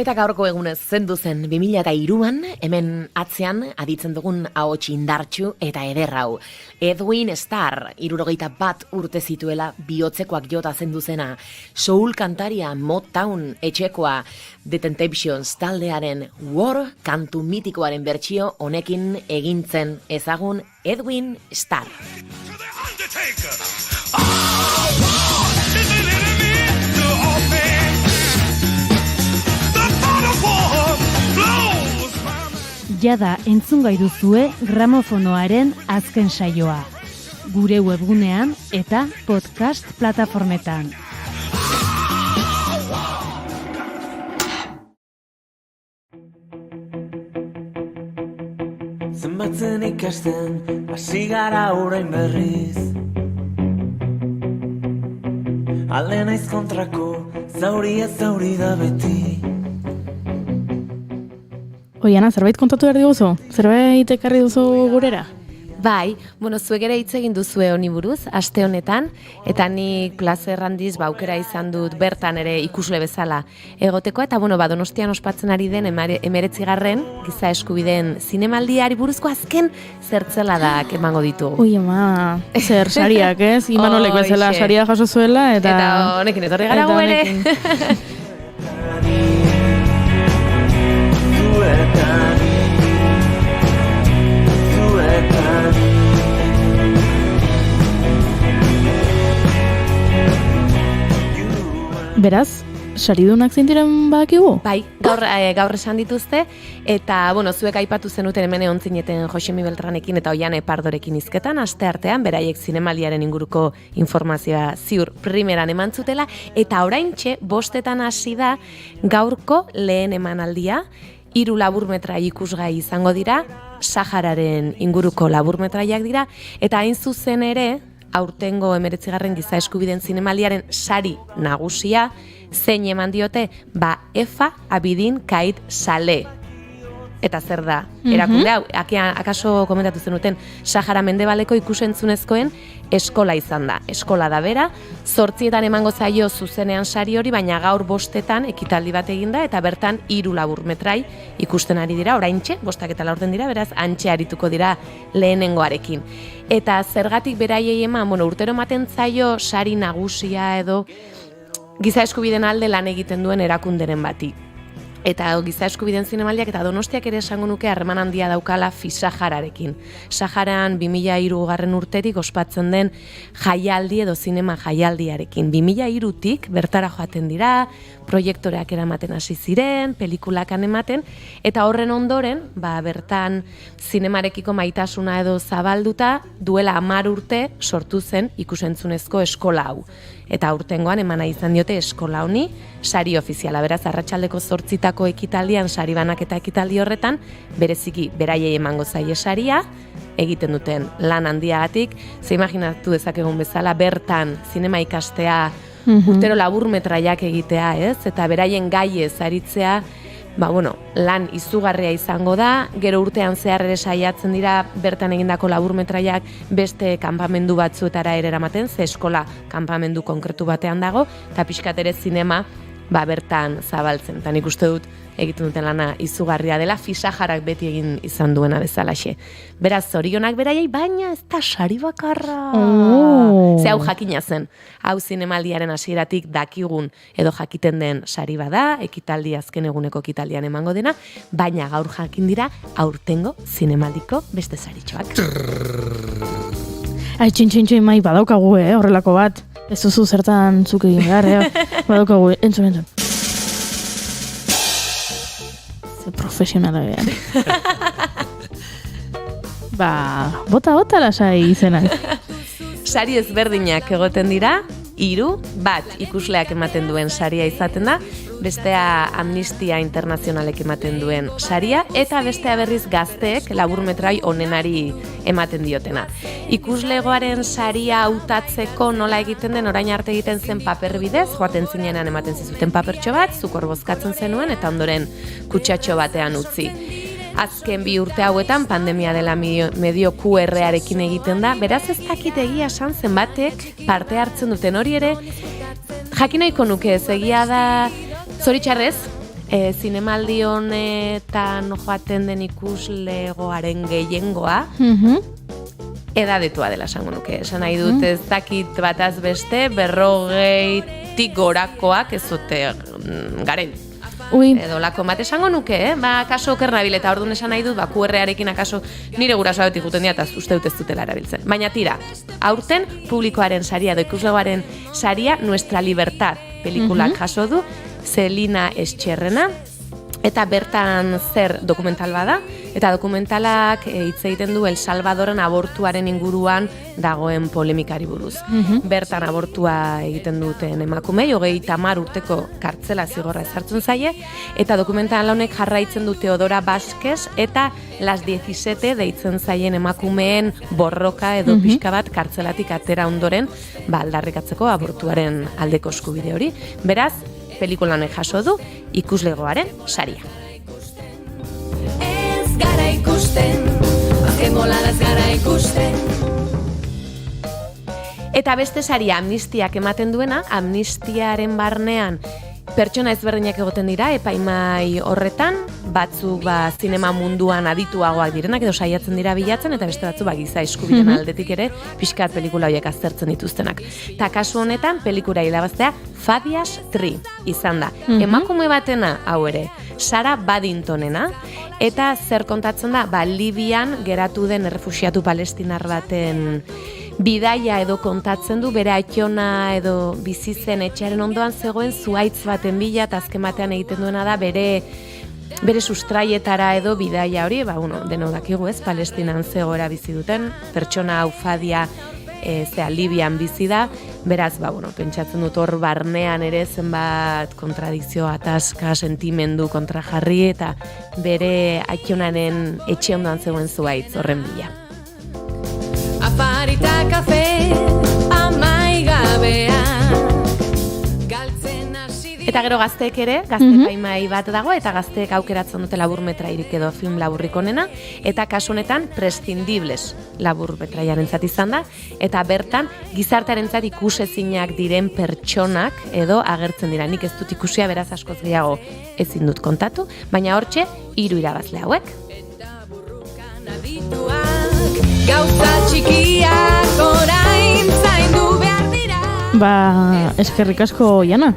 Eta gaurko egunez zendu zen 2003an, hemen atzean aditzen dugun ahots indartsu eta eder hau. Edwin Starr, 61 urte zituela bihotzekoak jota zendu zena. Soul kantaria Motown etxekoa The Temptations taldearen War kantu mitikoaren bertsio honekin egintzen ezagun Edwin Starr. Jada entzungai duzue gramofonoaren azken saioa. Gure webgunean eta podcast plataformetan. Zenbatzen ikasten, hasi gara orain berriz. Alde naiz kontrako, zauri da beti. Oiana, zerbait kontatu behar diguzu? Zerbait ekarri duzu gurera? Bai, zuek ere hitz egin duzue honi buruz, aste honetan, eta nik plazer handiz aukera izan dut bertan ere ikusle bezala egoteko, eta Donostian ospatzen ari den 19. giza eskubideen zinemaldiari buruzko azken zertzeladak emango ditugu. Ui, ama, zer sariak, ez? Imanolek bezala saria jaso zuela, eta honekin etorri gara gu ere. Beraz, saridunak zintiren badakigu? Bai, gaur esan dituzte, eta, zuek aipatu zenuten hemen egon zineten Josemi Beltranekin eta Oiane Pardorekin hizketan, aste artean, beraiek zinemaldiaren inguruko informazioa ziur primeran eman zutela, eta oraintxe, 5 hasi da gaurko lehen emanaldia, 3 laburmetrai ikusgai izango dira, Sahararen inguruko laburmetraiak dira, eta hain zuzen ere, aurtengo 19. giza eskubideen zinemaldiaren sari nagusia, zein eman diote, Efa Abidin Kait Saleh. Eta zer da, erakunde hau, akaso komentatu zenuten, Sahara Mendebaleko ikusentzunezkoen eskola izan da. Eskola da bera, 8 emango zaio zuzenean sari hori, baina gaur 5 ekitaldi bat eginda, eta bertan 3 laburmetrai ikusten ari dira, oraintxe, 5:04 dira, beraz, antxe arituko dira lehenengoarekin. Eta zergatik beraiei eman, urtero ematen zaio sari nagusia edo giza eskubideen alde lan egiten duen erakunderen bati. Eta giza eskubideen zinemaldiak eta Donostiak ere esango nuke harreman handia daukala Sahararekin. Saharan 2003 urtetik ospatzen den jaialdi edo zinema jaialdiarekin. 2003tik bertara joaten dira, proiektoreak eramaten hasi ziren, pelikulakan ematen, eta horren ondoren, bertan zinemarekiko maitasuna edo zabalduta, duela 10 urte sortu zen ikusentzunezko eskola hau. Eta aurtengoan emana izan diote eskola honi sari ofiziala. Beraz, arratsaldeko 8 ekitaldian sari banaketa ekitaldi horretan, bereziki beraiei emango zaie saria, egiten duten lan handiagatik, ze imaginatu dezakegun bezala, bertan zinema ikastea, urtero laburmetraiak egitea, ez? Eta beraien gaiez aritzea, lan izugarria izango da, gero urtean zehar ere saiatzen dira bertan egindako laburmetraiak beste kanpamendu batzuetara ere eramaten, ze eskola kanpamendu konkretu batean dago, eta pixkat ere zinema bertan zabaltzen. Eta nik uste dut egiten duten lana izugarria dela, Saharak beti egin izan duena bezalaxe. Beraz, zorionak beraiei, baina ez da sari bakarra. Ze hau jakina zen. Hau zinemaldiaren hasieratik dakigun edo jakiten den sari bada, ekitaldi azken eguneko ekitaldian emango dena, baina gaur jakin dira aurtengo zinemaldiko beste saritxoak. Txin, mai, badaukagu, horrelako bat. Ez duzu zertan zuk egin behar, badaukagu, entzun. Ze profesionala behar. Bota lasai izenak. Sari ezberdinak egoten dira, 3, bat ikusleak ematen duen saria izaten da, bestea Amnistia Internazionalek ematen duen saria, eta bestea berriz gazteek laburmetrai onenari ematen diotena. Ikuslegoaren saria hautatzeko nola egiten den, orain arte egiten zen paper bidez, joaten zinean ematen zizuten papertxo bat, zukor bozkatzen zenuen, eta ondoren kutsatxo batean utzi. Azken 2 urte hauetan pandemia dela medio QR-arekin egiten da, beraz ez dakit egia esan zenbatek parte hartzen duten hori ere, jakin nahiko nuke ez egia da, zoritxarrez, zinemaldi honetan joaten den ikuslegoaren gehiengoa, edadetua dela esango nuke. Esan nahi dut ez dakit bataz beste 40 gorakoak ez dute garen. Edo lako bat esango nuke, kaso oker nabil eta orduan esan nahi dut, QR-arekin akaso nire gurasoa beti juten dira eta uste dut ez dutela erabiltzen. Baina tira, aurten publikoaren saria edo ikuslegoaren saria Nuestra Libertad pelikulak jaso du, Celina Estxerrena, eta bertan zer dokumental bada, eta dokumentalak hitz egiten du El Salvadoren abortuaren inguruan dagoen polemikari buruz. Bertan abortua egiten duten emakumei, 30 urteko kartzela zigorra ezartzen zaie, eta dokumental honek jarraitzen du Teodora Vázquez eta Las 17 deitzen zaien emakumeen borroka edo pixka bat kartzelatik atera ondoren aldarrikatzeko abortuaren aldeko eskubide hori. Beraz, pelikula honek jaso du ikuslegoaren saria. Ez gara ikusten, azkemolada ez gara ikusten. Eta beste saria amnistiak ematen duena, amnistiaren barnean pertsona ezberdinak egoten dira, epaimai horretan, batzuk zinema munduan adituagoak direnak edo saiatzen dira bilatzen, eta beste batzu giza eskubideen aldetik ere pixkat pelikula horiek aztertzen dituztenak. Ta kasu honetan, pelikula irabaztea Fadias Tri izan da. Emakume batena, hau ere, Sara Badintonena, eta zer kontatzen da, Libian geratu den errefuxiatu palestinar baten bidaia edo kontatzen du, bere aitona edo bizi zen etxearen ondoan zegoen zuhaitz baten bila, eta azken batean egiten duena da bere sustraietara edo bidaia hori, deno dakigu ez, Palestinan zegoera bizi duten, pertsona hau Fadia Libian bizi da, beraz, pentsatzen dut hor barnean ere zenbat kontradikzio, ataska, sentimendu kontrajarri, eta bere aitonaren etxe ondoan zegoen zuhaitz horren bila. Afarita kafe, amaigabea. Eta gero gazteek ere, gazte paimai bat dago, eta gazteek aukeratzen dute laburmetrairik edo film laburrik onena, eta kasu honetan prescindibles laburmetraiarentzat izan da, eta bertan gizartearentzat ikusezinak diren pertsonak edo agertzen dira. Nik ez dut ikusia, beraz askoz gehiago ezin dut kontatu, baina hortxe 3 irabazle hauek. Gauza txikiak orain zaindu behar dira. Eskerrik asko, Jana.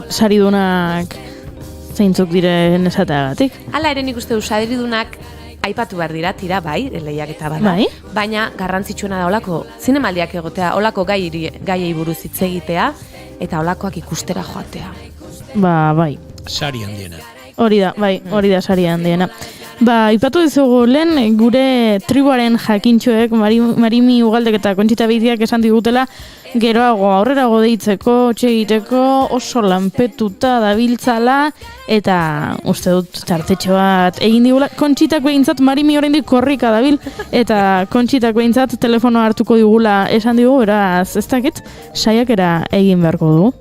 Saridunak zeintzuk diren esateagatik. Hala ere nik uste du saridunak aipatu behar dira, tira bai, lehiak eta bada. Baina garrantzitsuena da olako zinemaldiak egotea, olako gaiei buruz hitz egitea, eta olakoak ikustera joatea. Bai. Sari handiena. Hori da sari handiena. Ipatu dizugu lehen gure tribuaren jakintxoek, Marimi Ugaldek eta Kontxita Beitiak esan digutela, geroago aurrerago deitzeko, txegiteko, oso lanpetuta dabiltzala, eta uste dut tartetxo bat egin digula. Kontxitak behintzat, Marimi oraindik korrika dabil, eta Kontxitak behintzat telefonoa hartuko digula esan digu, beraz ez dakit, saiakera egin beharko dugu.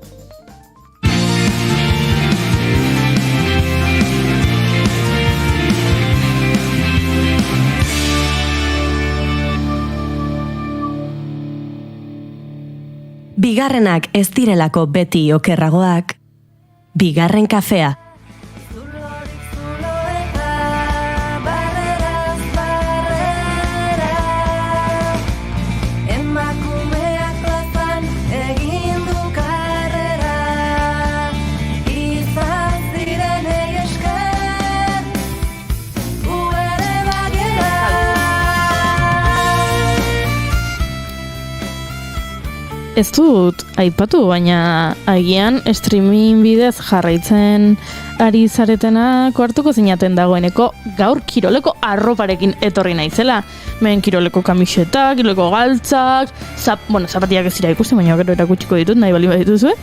Bigarrenak ez direlako beti okerragoak, bigarren kafea. Ez dut aipatu, baina agian streaming bidez jarraitzen ari zaretenako hartuko zinaten dagoeneko gaur kiroleko arroparekin etorri naizela. Hemen kiroleko kamiseta, kiroleko galtzak, zapatiak ez dira ikusten, baina gero erakutsiko ditut, nahi bali badituzue.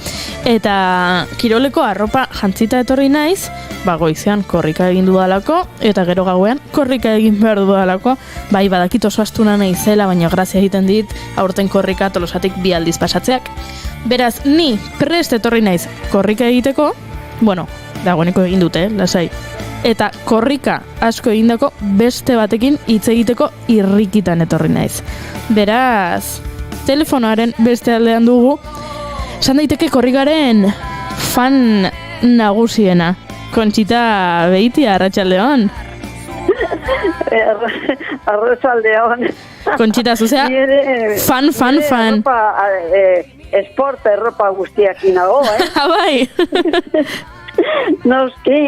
Eta kiroleko arropa jantzita etorri naiz, goizean korrika egin dudalako, eta gero gauean korrika egin behar dudalako. Badakit oso astuna naizela, baina grazia egiten dit, aurten korrika Tolosatik 2 aldiz pasatzeak. Beraz, ni prest etorri naiz korrika egiteko, dagoeneko egin dute, lasai. Eta korrika asko egindako beste batekin hitz egiteko irrikitan etorri naiz. Beraz, telefonoaren beste aldean dugu, esan daiteke korrikaren fan nagusiena. Kontxita Beiti, arratsaldeon. Arratsaldeon. Kontxita, zuzea, fan. Esport erropa guztiakin nago, Bai. Noski.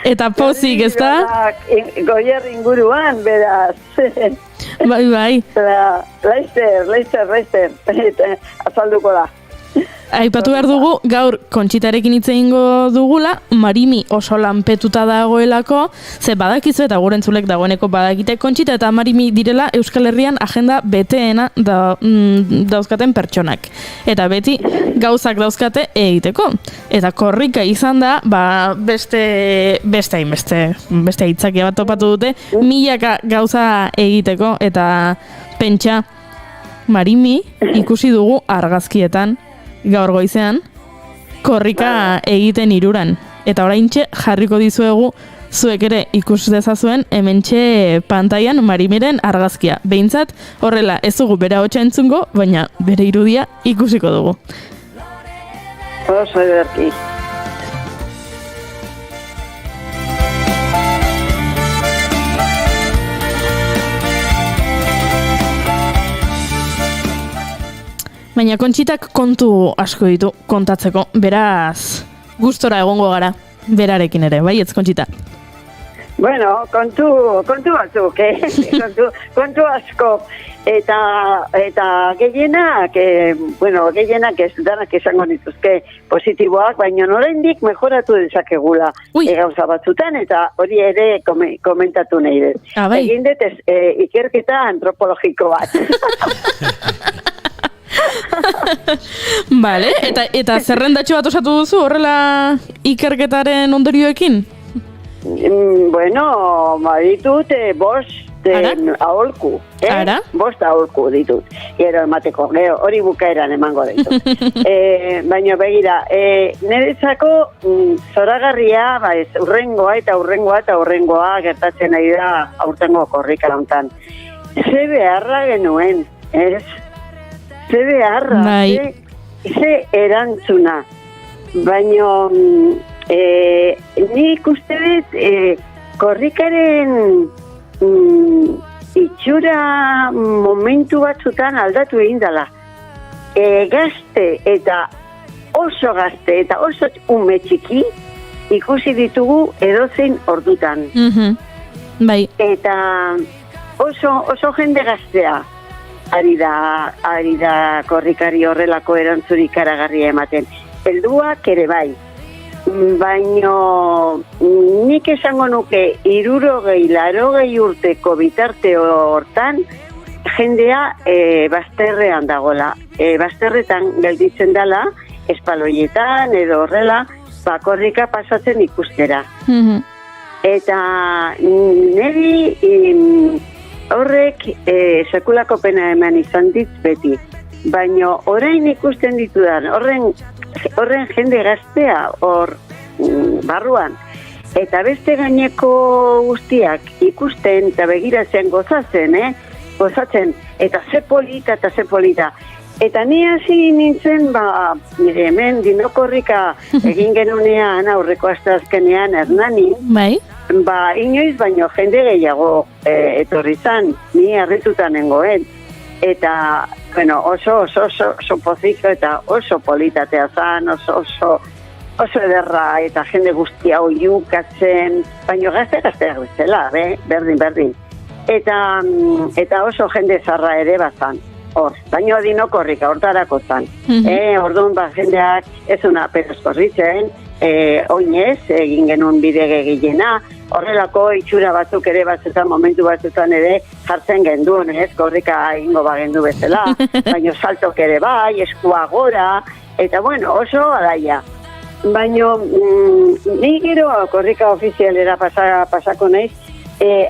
Eta pozik, ez da? Goier inguruan, beraz. Bai. Laizter. Azalduko da. Aipatu behar dugu, gaur Kontxitarekin hitz egingo dugula, Marimi oso lanpetuta dagoelako, ze badakizu eta gure entzulek dagoeneko badakite, Kontxita eta Marimi direla Euskal Herrian agenda beteena dauzkaten pertsonak. Eta beti gauzak dauzkate egiteko. Eta korrika izan da, beste hitzakia bat topatu dute, milaka gauza egiteko, eta pentsa, Marimi ikusi dugu argazkietan, gaur goizean, korrika egiten hiruran. Eta oraintxe jarriko dizuegu zuek ere ikus dezazuen hementxe pantailan Marimiren argazkia. Behintzat horrela ez dugu bere ahotsa entzungo, baina bere irudia ikusiko dugu. Oso ederki. Baina Kontxitak kontu asko ditu kontatzeko, beraz gustora egongo gara, berarekin ere, bai ez Kontxita? Bueno, kontu batzuk, kontu asko, eta gehienak ez danak esango dituzke positiboak, baina oraindik mejoratu dezakegula gauza batzutan, eta hori ere komentatu nahi dut. Egin dut ikerketa antropologiko bat. Vale, eta zerrendatxo bat osatu duzu horrela ikerketaren ondorioekin? Bueno, ditut bost aholku. Bost aholku ditut. Gero emateko, hori bukaeran emango ditut. Baina begira, niretzako zoragarria, urrengoa gertatzen nahi da aurtengo korrika hontan. Ze beharra genuen, ez? Ze beharra, ze erantzuna. Baina nik uste dut korrikaren itxura momentu batzutan aldatu egin dela. Gazte eta oso ume txiki ikusi ditugu edozein ordutan. Bai. Eta oso jende gaztea. Ari da korrikari horrelako erantzurik ikaragarria ematen. Helduak ere bai. Baina nik esango nuke 60-80 urteko bitarte hortan jendea bazterrean dagola. Bazterretan gelditzen dela, espaloietan edo horrela, korrika pasatzen ikustera. Eta niri horrek sekulako pena eman izan dit beti. Baina orain ikusten ditudan, horren jende gaztea hor barruan. Eta beste gaineko guztiak ikusten eta begiratzen gozatzen. Eta ze polita. Eta ni hasi nintzen, nire hemen dinokorrika egin genunean aurreko asteazkenean Hernanin. Bai. Inoiz baino jende gehiago etorri zan, ni harrituta nengoen. Eta, bueno, oso poziko eta oso politatea zan, oso ederra eta jende guztia oiukatzen, baino gazteak bezala, berdin. Eta oso jende zarra ere bazan. Baino dinokorrika, hortarako zan. Orduan, jendeak ez una peroskorritzen, oinez, egin genuen bide gehiena, horrelako itxura batzuk ere batzutan, momentu batzutan ere jartzen genduen, korrika egingo bagendu bezala, baino saltok ere bai, eskua gora, eta bueno, oso alaia. Baino, ni gero korrika ofizialera pasako naiz,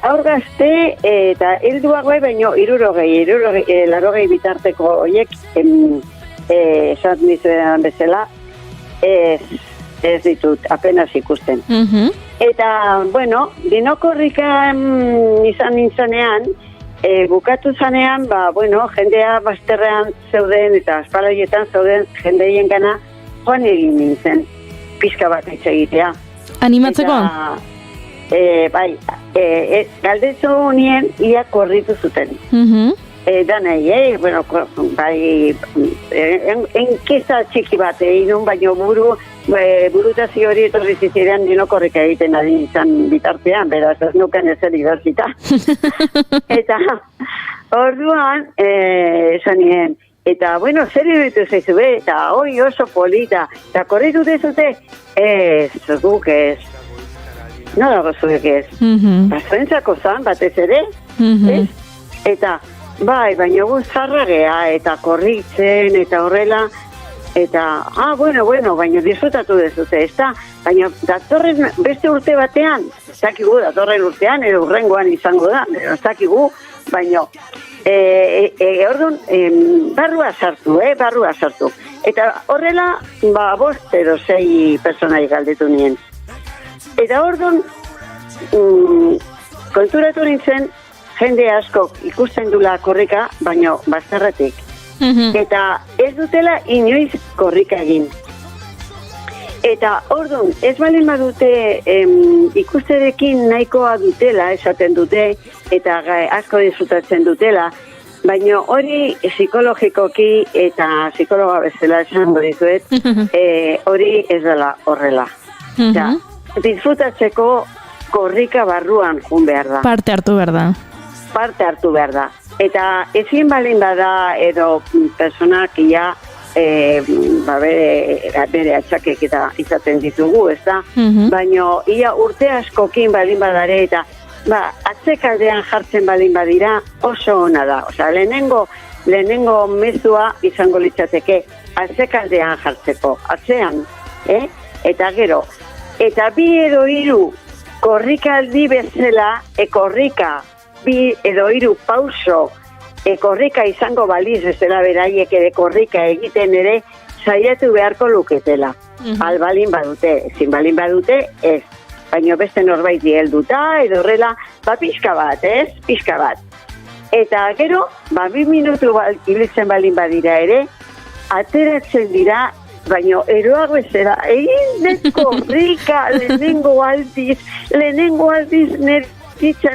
aur gazte eta helduak bai, baino 60 bitarteko horiek, esan nizuetan bezala, ez ditut, apenas ikusten. Eta, bueno, dinokorrika izan nintzanean, bukatu zanean, jendea bazterrean zeuden eta espaloietan zeuden jendeien gana joan egin nintzen. pixka bat hitz egitea. Animatzeko? Bai, galdezu nien ia korritu zuten. Danei, bueno, bai, enkeza txiki bat egin, baina burutazio hori etorri zizirean nino korrika egiten ari izan bitartean, beraz, ez nuken ezer idazita. Eta, orduan, esan nien, eta, bueno, zer iruditu zaizu, eta hoi oso polita, eta korritu dezute, ez, guk ez. No dago zuek ez. Bazuentzako zan, batez ere, ez? Eta, bai, baina gu zarragea, eta korritzen, eta horrela, eta, bueno, baina disfrutatu dezute, ez da? Baina datorren beste urte batean, ez dakigu datorren urtean, edo urrengoan izango da, ez dakigu, baina, orduan, barrua sartu. Eta horrela, 5 edo 6 personai galdetu nien. Eta orduan, konturatu nintzen, jende asko ikusten dula korrika, baina bazterretik. Eta ez dutela inoiz korrika egin. Eta orduan, ez balin badute ikusterekin nahikoa dutela, esaten dute, eta asko disfrutatzen dutela, baina hori psikologikoki eta psikologa bezala esango dizuet, hori ez dela horrela. Eta disfrutatzeko korrika barruan jun behar da. Parte hartu behar da. Eta ezin balin bada edo personak ia bere atxakek eta izaten ditugu, ez da? Baina ia urte askokin balin badare eta atzekaldean jartzen balin badira oso ona da. Osea, lehenengo mezua izango litzateke atzekaldean jartzeko, atzean, eta gero, eta 2 edo 3 korrikaldi bezala, korrika, 2 edo 3 pauso, korrika izango baliz bezala beraiek ere korrika egiten ere, saiatu beharko luketela. Albalin badute, ezin balin badute, ez. Baina beste norbait helduta, edo horrela, pixka bat, ez? Pixka bat. Eta gero, 2 minutu ibiltzen balin badira ere, ateratzen dira, baina eroago ezera, egin dut korrika, lehenengo aldiz nire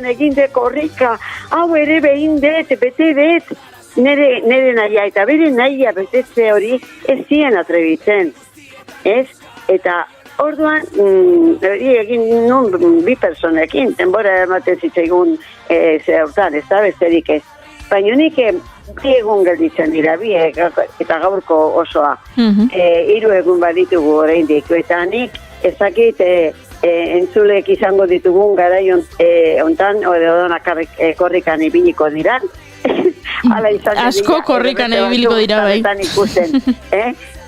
egin dut korrika, hau ere behin dut, bete dut, nire naia, eta bere naia betetze hori ez zien atrebitzen, ez? Eta orduan, hori egin nun 2 personekin, denbora ematen zitzaigun zehortan, ez da besterik ez. Baina nik 2 egun gelditzen dira, 2 eta gaurko osoa. 3 egun baditugu oraindik, eta nik ezakit entzulek izango ditugun garai ontan, odonak korrikan ibiliko diran. Asko korrikan ibiliko dira bai.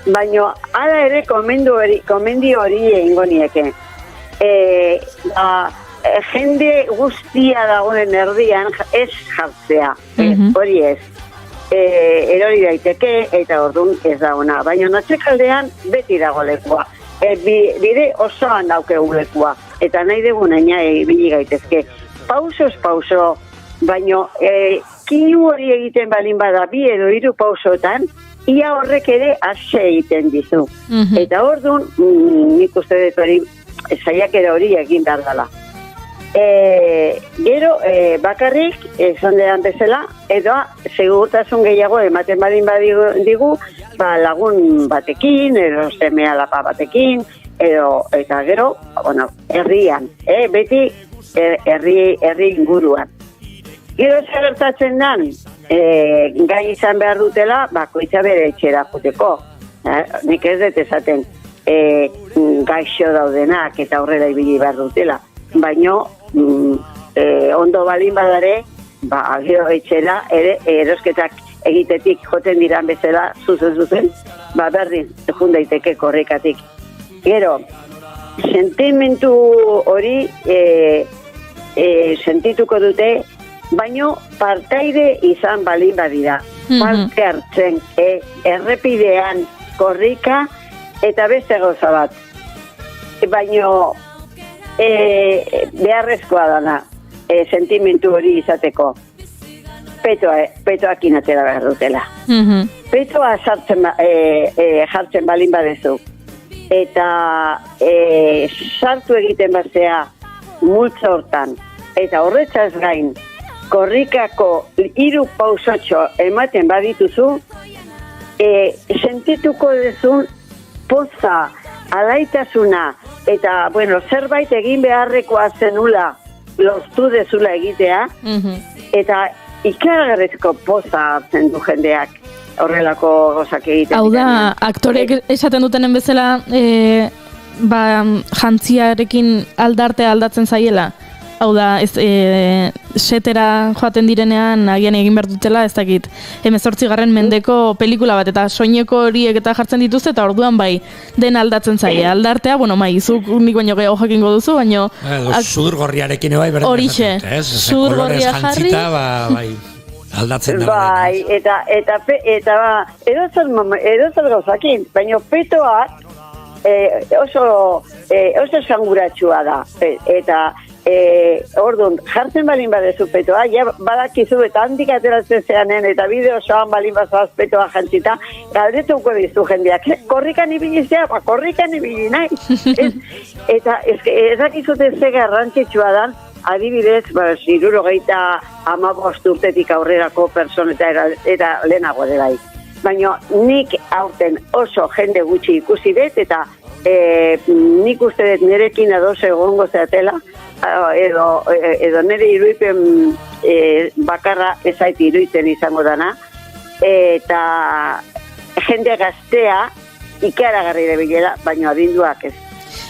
Baina, ala ere komendio hori egingo nieke. Jende guztia dagoen erdian ez jartzea, hori ez. Erori daiteke eta orduan ez da ona. Baina natxekaldean beti dago lekua. Bide osoan daukegu lekua. Eta nahi dugu naina ibili gaitezke. Pausos pauso, baina kinu hori egiten balin bada 2 edo 3 pausotan, ia horrek ere ase egiten dizu. Eta orduan, nik uste dut hori, saiakera hori egin behar dela. Gero, bakarrik, esan dedan bezala, edo segurtasun gehiago ematen badin badigu, lagun batekin, edo seme alapa batekin, eta gero, bueno, herrian, beti herri inguruan. Gero gertatzen dan, gai izan behar dutela, bakoitza bere etxera juteko. Nik ez dut esaten gaixo daudenak eta horrela ibili behar dutela. Baina, ondo balin badare, gero etxera, erosketak egitetik joten diran bezala, zuzen, berdin, jun daiteke korrikatik. Gero, sentimentu hori sentituko dute, baino partaide izan balin badira. Parte hartzen, errepidean korrika eta beste gauza bat. Baino beharrezkoa dana, sentimentu hori izateko. Petoakin atera behar dutela. Petoa jartzen balin badezu. eta sartu egiten bazea multzo hortan, eta horretzaz gain, korrikako 3 pausotxo ematen badituzu, sentituko duzun poza, alaitasuna, eta, bueno, zerbait egin beharrekoa zenula, loztu dezula egitea, eta ikaragarrizko poza hartzen du jendeak horrelako gozak egiten. Hau da, aktorek esaten dutenen bezala, jantziarekin aldartea aldatzen zaiela. Hau da, setera joaten direnean agian egin behar dutela, ez dakit, 18. mendeko pelikula bat, eta soineko horiek eta jartzen dituzte, eta orduan bai, den aldatzen zaie. Aldartea, bueno, mai, zuk nik baino gehiago jakingo duzu, baino... Zurgorriarekin bai berdin. Horixe, zurgorria jarri. Bai, aldatzen da. Bai, eta edozer gauzakin, baino petoak oso esanguratsua da, eta orduan, jartzen balin badezu petoa, ja badakizu eta handik ateratzen zeanen, eta bideo osoan balin bazaz petoa jantzita, galdetuko dizu jendeak, korrikan ibilizea, korrikan ibili nahi. Eta ezakizute ze garrantzitsua dan, adibidez, 75 urtetik aurrerako personeta eta lehenago dela. Baina nik aurten oso jende gutxi ikusi dut, eta nik uste dut nirekin ados egongo zeatela, edo nire iruipen bakarra ezait iruiten izango dana, eta jende gaztea ikaragarri debilela, baina adinduak ez.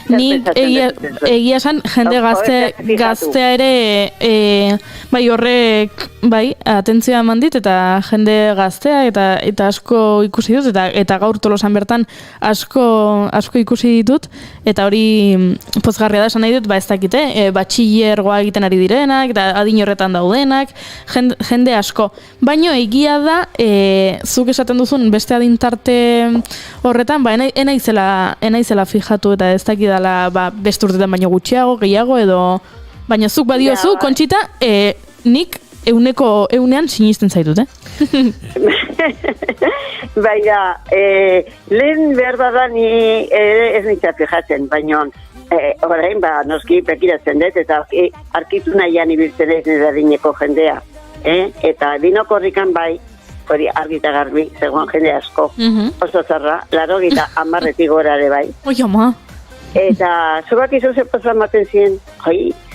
Nik egia esan jende gaztea ere bai horrek bai atentzioa eman dit, eta jende gaztea eta asko ikusi dut, eta gaur Tolosan bertan asko ikusi ditut, eta hori pozgarria da esan nahi dut, ez dakite, batxillergoa egiten ari direnak, eta adin horretan daudenak, jende asko. Baino egia da, zuk esaten duzun beste adintarte horretan, enaizela fijatu, eta ez dakidala beste urtetan baino gutxiago, gehiago, edo... Baina zuk badiozu, Kontxita, nik eunean sinisten zaitut, Baina, lehen behar bada ni ez nintzen fijatzen, baina orain noski pekiratzen dut, eta arkitu nahian ibiltzen ez nire adineko jendea. Eta binokorrikan bai, hori argita garbi, zegoen jende asko, oso zarra, 80 gora ere bai. Oi, ama! Eta zubak izo ze poza ematen ziren,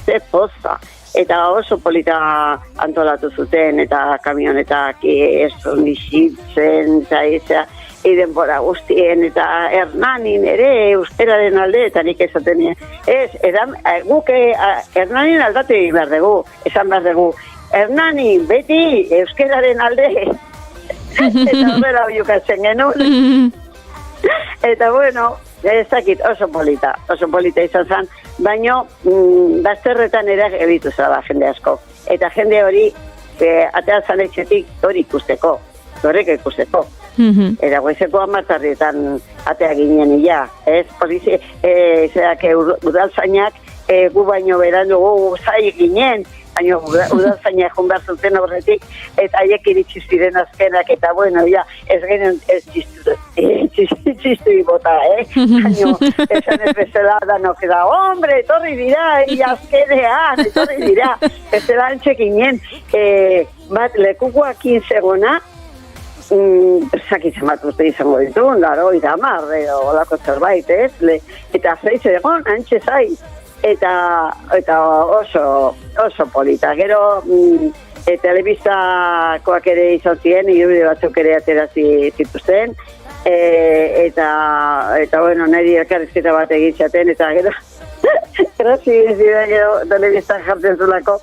ze poza. Eta oso polita antolatu zuten, eta kamionetak eson izitzen, eta denbora guztien, eta Hernanin ere euskeraren alde, eta nik esaten nien. Guk Hernanin aldatu behar dugu, esan behar dugu. Hernanin, beti euskeraren alde, eta horrela biukatzen genuen. Eta bueno, ez dakit oso polita izan zen, baina bazterretan ere ebitu zaba jende asko. Eta jende hori, atea zan etxetik hori ikusteko, horrek ikusteko. Eta goizeko 10 atea ginen ia, ez? Polizia, udaltzainak gu baino berandugu zai ginen, baina udaltzainak joan behar zuten horretik, eta haiek iritsi ziren azkenak, eta bueno, ja, ez genen ez txistu ibota, baina esan ez bezala danok da, hombre, etorri dira, azkenean, etorri dira, bezala antxekinen, bat lekukoakin zegona, zakitzen bat uste izango ditu, 80 edo olako zerbait, ez? Eta zeitzen egon, antxe zai. Eta oso polita. Gero, telebistakoak ere izan ziren, irudi batzuk ere aterazi zituzten, eta bueno, niri elkarrizketa bat egitzaten, eta gero, gero telebistan jartzen zulako,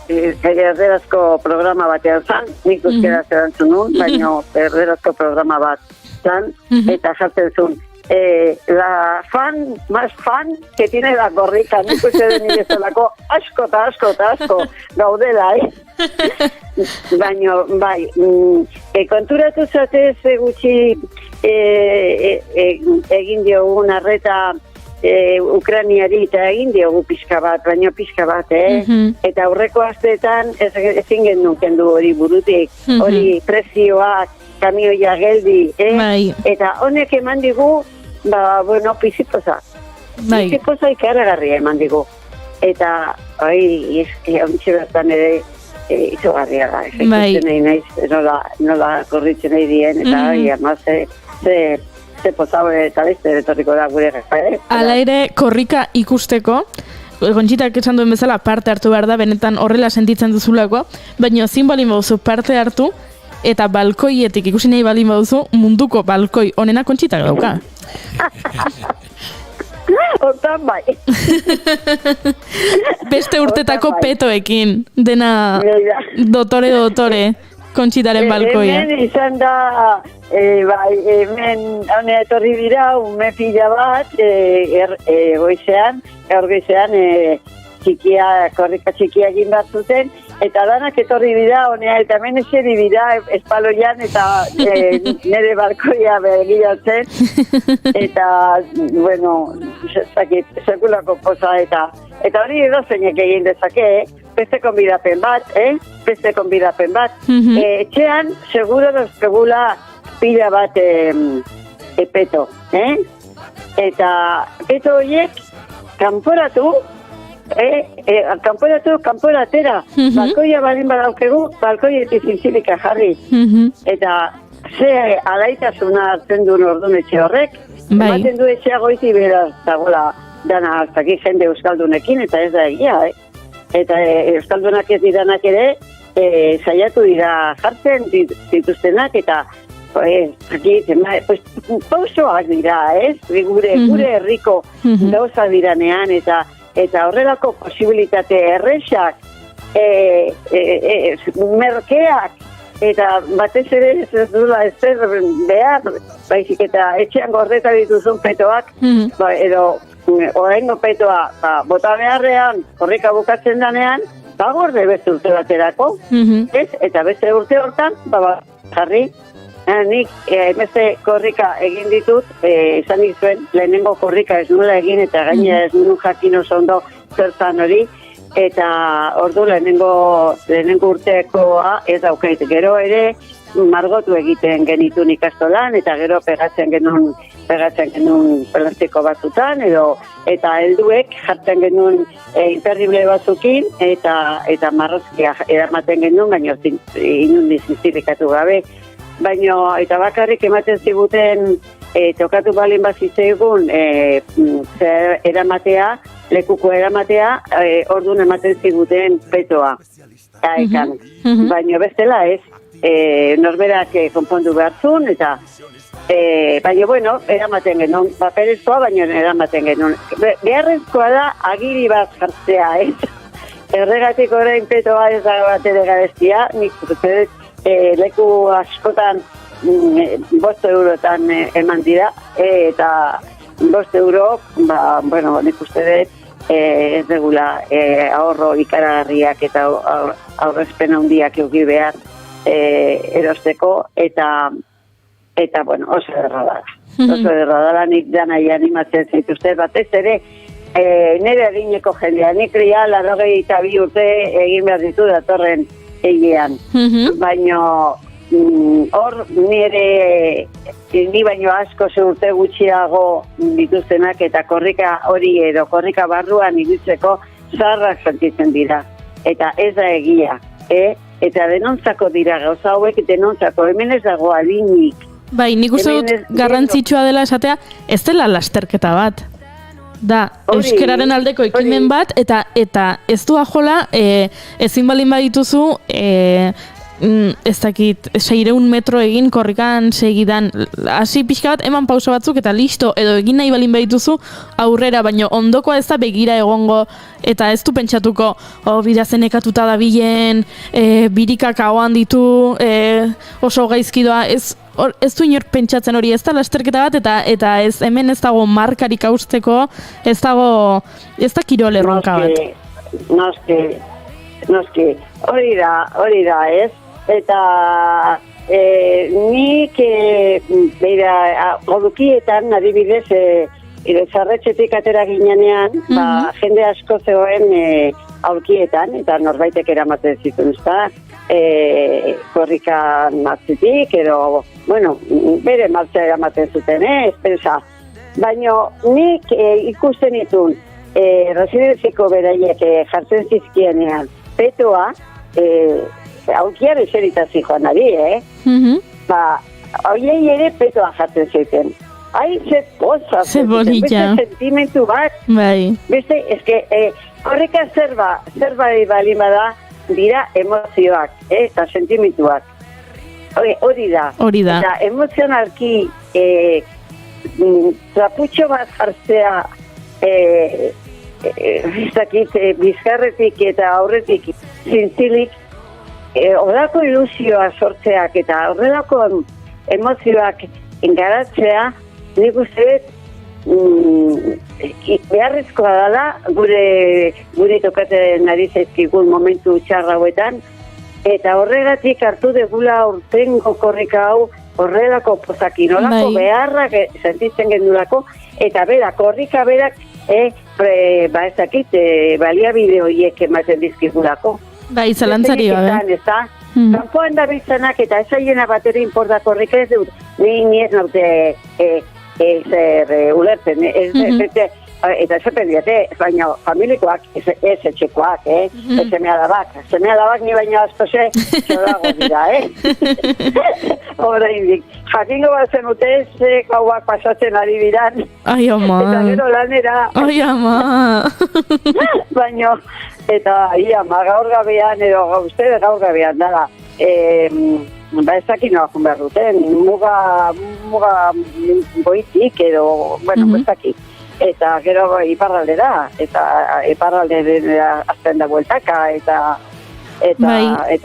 erderazko programa batean zan, nik euskera zerantzun nun, baina erderazko programa bat zan, eta jartzen zuen, la fan, más fan que tiene la korrika, nik uste den nirezolako asko gaudela, baina, bai, konturatu zatez gutxi egin diogun arreta Ukraniari eta egin diogu pixka bat, baina pixka bat, eta aurreko asteetan ezin genuen kendu hori burutik, hori prezioak, kamioia geldi, eta honek eman digu bueno, pizipoza. Bai. Pizipoza ikaragarria eman digu. Eta, ontsi bertan ere, izugarria da. Bai. Nahi naiz, nola korritzen nahi dien, eta ama ze pozaure eta beste etorriko da gure gazpare. Hala ere, korrika ikusteko, Gontxitak esan duen bezala parte hartu behar da, benetan horrela sentitzen duzulako, baina ezin balin baduzu parte hartu, eta balkoietik ikusi nahi balin baduzu, munduko balkoi onena Kontxitak dauka. Hortan bai. Beste urtetako petoekin, dena dotore, Kontxitaren balkoia. Hemen izan da, hemen honea etorri dira, ume pila bat, goizean, korrika txikia egin bat zuten, eta danak etorri dira, honea, eta hemen eseri dira, espaloian, eta nire balkoia begiratzen, eta, bueno, sekulako poza, eta hori edo zeinek egin dezake, beste konbidapen bat, etxean, seguro dozkegula pila bat peto, eta peto horiek, kanporatu, kanporatera, balkoia balin badaukegu, balkoietik zintzilika jarri, eta ze alaitasuna hartzen duen ordun etxe horrek, ematen du etxea goiti beraz, dagoela, dana hartzaki jende euskaldunekin, eta ez da egia, eta euskaldunak ez diranak ere, saiatu dira jartzen dituztenak, eta pausoak dira, gure herriko gauza diranean, eta horrelako posibilitate errexak, merkeak, eta batez ere ez dula ez behar, baizik eta etxean gordeta dituzun petoak, edo oraingo petoa bota beharrean, korrika bukatzen danean, gorde beste urte baterako, eta beste urte hortan, jarri, nik beste korrika egin ditut, izan zuen lehenengo korrika ez nuela egin, eta gaina ez nuen jakin oso ondo zertan hori, eta ordu lehenengo urtekoa ez daukait. Gero ere margotu egiten genitun ikastolan, eta gero pegatzen genuen plastiko batzutan, eta helduek jartzen genuen imperdible batzukin, eta marrozkia eramaten genuen, baina inundi zintzirikatu gabe. Baina, eta bakarrik ematen ziguten, tokatu balin bazitzaigun, lekuko eramatea, orduan ematen ziguten petoa. Baina bestela ez, norberak konpondu behartzun, eta baina, bueno, eramaten genuen, paperezkoa, baina eramaten genuen. Beharrezkoa da, agiri bat jartzea, ez? Erregatik orain petoa ez da bat ere garestia, nik leku askotan 5 eurotan eman dira, eta 5 euro, bueno, nik uste dut, ez degula ahorro ikaragarriak eta aurrezpen handiak euki behar erosteko, eta bueno, oso erradara. Oso erradara nik danai animatzen zituzte, batez ere, nire egineko jendea, nik ria 82 urte egin behar ditu datorren egian. Baina hor ni baino asko ze urte gutxiago dituztenak, eta korrika hori edo korrika barruan ibiltzeko zaharrak sentitzen dira. Eta ez da egia, eta denontzako dira gauza hauek, denontzako, hemen ez dago adinik. Bai, nik uste dut garrantzitsua dela esatea, ez dela lasterketa bat. Da, euskararen aldeko ekimen bat, eta ez du ajola, ezin balin badituzu, ez dakit, 600 metro egin korrikan segidan, hasi pixka bat, eman pauso batzuk, eta listo, edo egin nahi balin badituzu, aurrera, baino ondokoa ez da begira egongo, eta ez du pentsatuko, bidazen ekatuta da bilen, birikak ahoan ditu, oso gaizkidoa, ez du inor pentsatzen hori, ez da lasterketa bat, eta ez hemen ez dago markarik hausteko, ez da kirol erronka bat. Noski, hori da, ez? Eta nik godukietan, adibidez, zarretxetik atera ginean, jende asko zegoen aurkietan, eta norbaitek eramaten zituen, korrika martzitik, edo, bueno, bere martzea eramaten zuten, espesa. baina nik ikusten ditun residenziko beraiek jartzen zizkienean petoa, aukian eseritazi joan ari, ba, horiei ere petoa jartzen zuten. Ai, ze poza, ze bonita. Beste sentimentu bat, beste, eske, horreka zerba balimada dira emozioak, eta sentimentuak. Hori da. Eta emozionalki traputxo bat jartzea bizkarretik eta aurretik zintzilik horrelako ilusioa sortzeak eta horrelako emozioak garatzea nik uste beharrezkoa dela gure tokatzen ari zaizkigun momentu txarra hauetan eta horregatik hartu degula urtengo korrika hau horrelako pozakin, horrelako beharrak sentitzen gendulako eta korrika berak baliabide horiek ematen dizkigulako. Bai, zalantzari gabe. Kanpoan da bizanak eta ez aiena batera inporta korrika ez dut, ni ez naute ulertzen, eta esaten diate, baina familikoak ez etxekoak, ez semeadabak ni baina aztose zorago dira, Horreindik, jakingo bat zenute gauak pasatzen ari diran. Ai, ama. Eta gero lanera. Ai, ama. Baina, eta ama, gaur gabean, edo uste gaur gabean dala. Ez dakit noa jun behar duten, muga goitik edo, ez dakit. Eta gero iparraldera, eta iparraldera azten da bueltaka, eta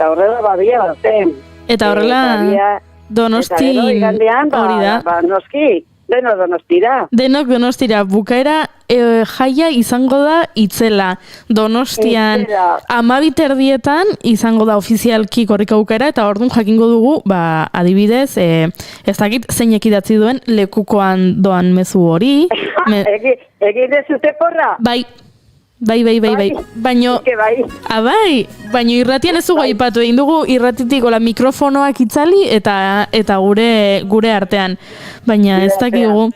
horrela babia batzen. Eta horrela Donosti hori da. Noski, denok Donostira. Denok Donostira, bukaera jaia izango da Itzela. Donostian 12:00 izango da ofizialki korrika bukaera, eta orduan jakingo dugu, adibidez, ez dakit zeinek idatzi duen lekukoan doan mezu hori. Egin dezute porra? Bai. Baino irratian ez dugu aipatu, egin dugu irratitik mikrofonoak itzali eta gure artean. Baina ez dakigu.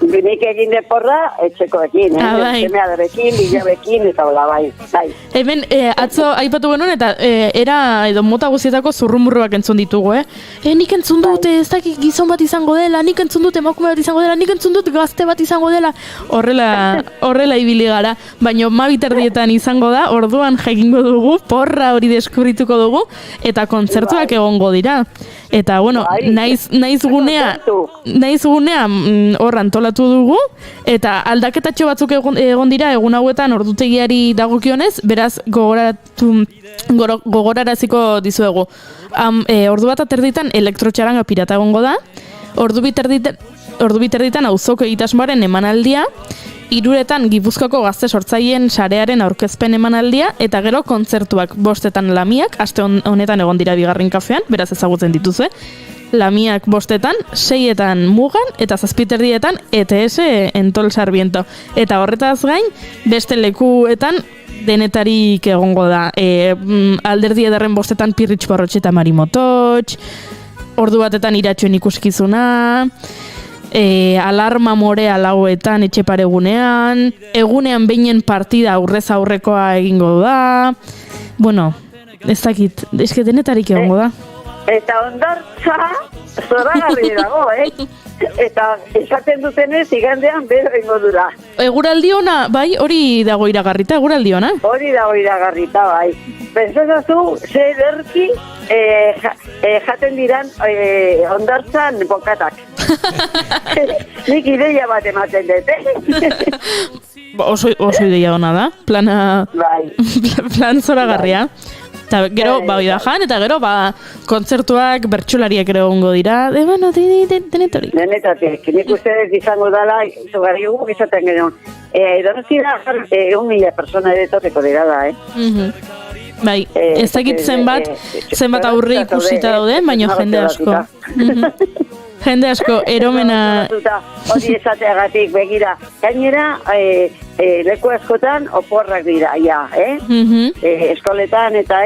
Nik egin deporra, etxekoekin, semeadarekin, bilabekin, eta hola, bai. Hemen, atzo aipatu genuen, eta edo mota guzietako zurrumurruak entzun ditugu, nik entzun dut, ez dakik gizon bat izango dela, nik entzun dut emakume bat izango dela, nik entzun dut gazte bat izango dela, horrela ibili gara, baina 12:00 izango da, orduan jakingo dugu, porra hori deskubrituko dugu, eta kontzertuak egongo dira. Eta, bueno, naiz gunea hor antolatu dugu, eta aldaketatxo batzuk egon dira egun hauetan ordutegiari dagokionez, beraz gogoraraziko dizuegu. 1:30 elektrotxaranga pirata egongo da, 2:30 auzoko egitasmoaren emanaldia, 3:00 Gipuzkoako gazte sortzaileen sarearen aurkezpen emanaldia, eta gero kontzertuak 5:00 Lamiak, aste honetan egon dira bigarren kafean, beraz ezagutzen dituzue. Lamiak 5:00, 6:00 Mugan, eta 7:30 ETS Entol Sarbiento. Eta horretaz gain, beste lekuetan denetarik egongo da. Alderdi ederren 5:00 Pirritx Barrotxe eta Marimototx, 1:00 Iratxoen ikuskizuna, alarma morea 4:00 etxeparegunean, egunean beinen partida aurrez aurrekoa egingo da. Bueno, ez dakit, eske denetarik egongo da. Eta ondartza zoragarri dago, Eta esaten dutenez igandean bero ingo dura. Eguraldi ona, bai, hori dago iragarrita, eguraldi ona? Hori dago iragarrita, bai. Pensazazu, ze ederki jaten diran ondartzan bokatak. Nik ideia bat ematen dut, Oso ideia ona da, plan zoragarria. Eta gero, jan, eta gero, kontzertuak, bertsolariak ere egongo dira, denetarik. Denetatik, nik uste izango dela, izugarri guk izaten genuen. Donostira, 1.000 persona ere torreko dira da, Bai, ez dakit zenbat aurre ikusita dauden, baina jende asko. Jende asko eromena... Hori esateagatik begira. Gainera, leku askotan oporrak dira, ja, eskoletan eta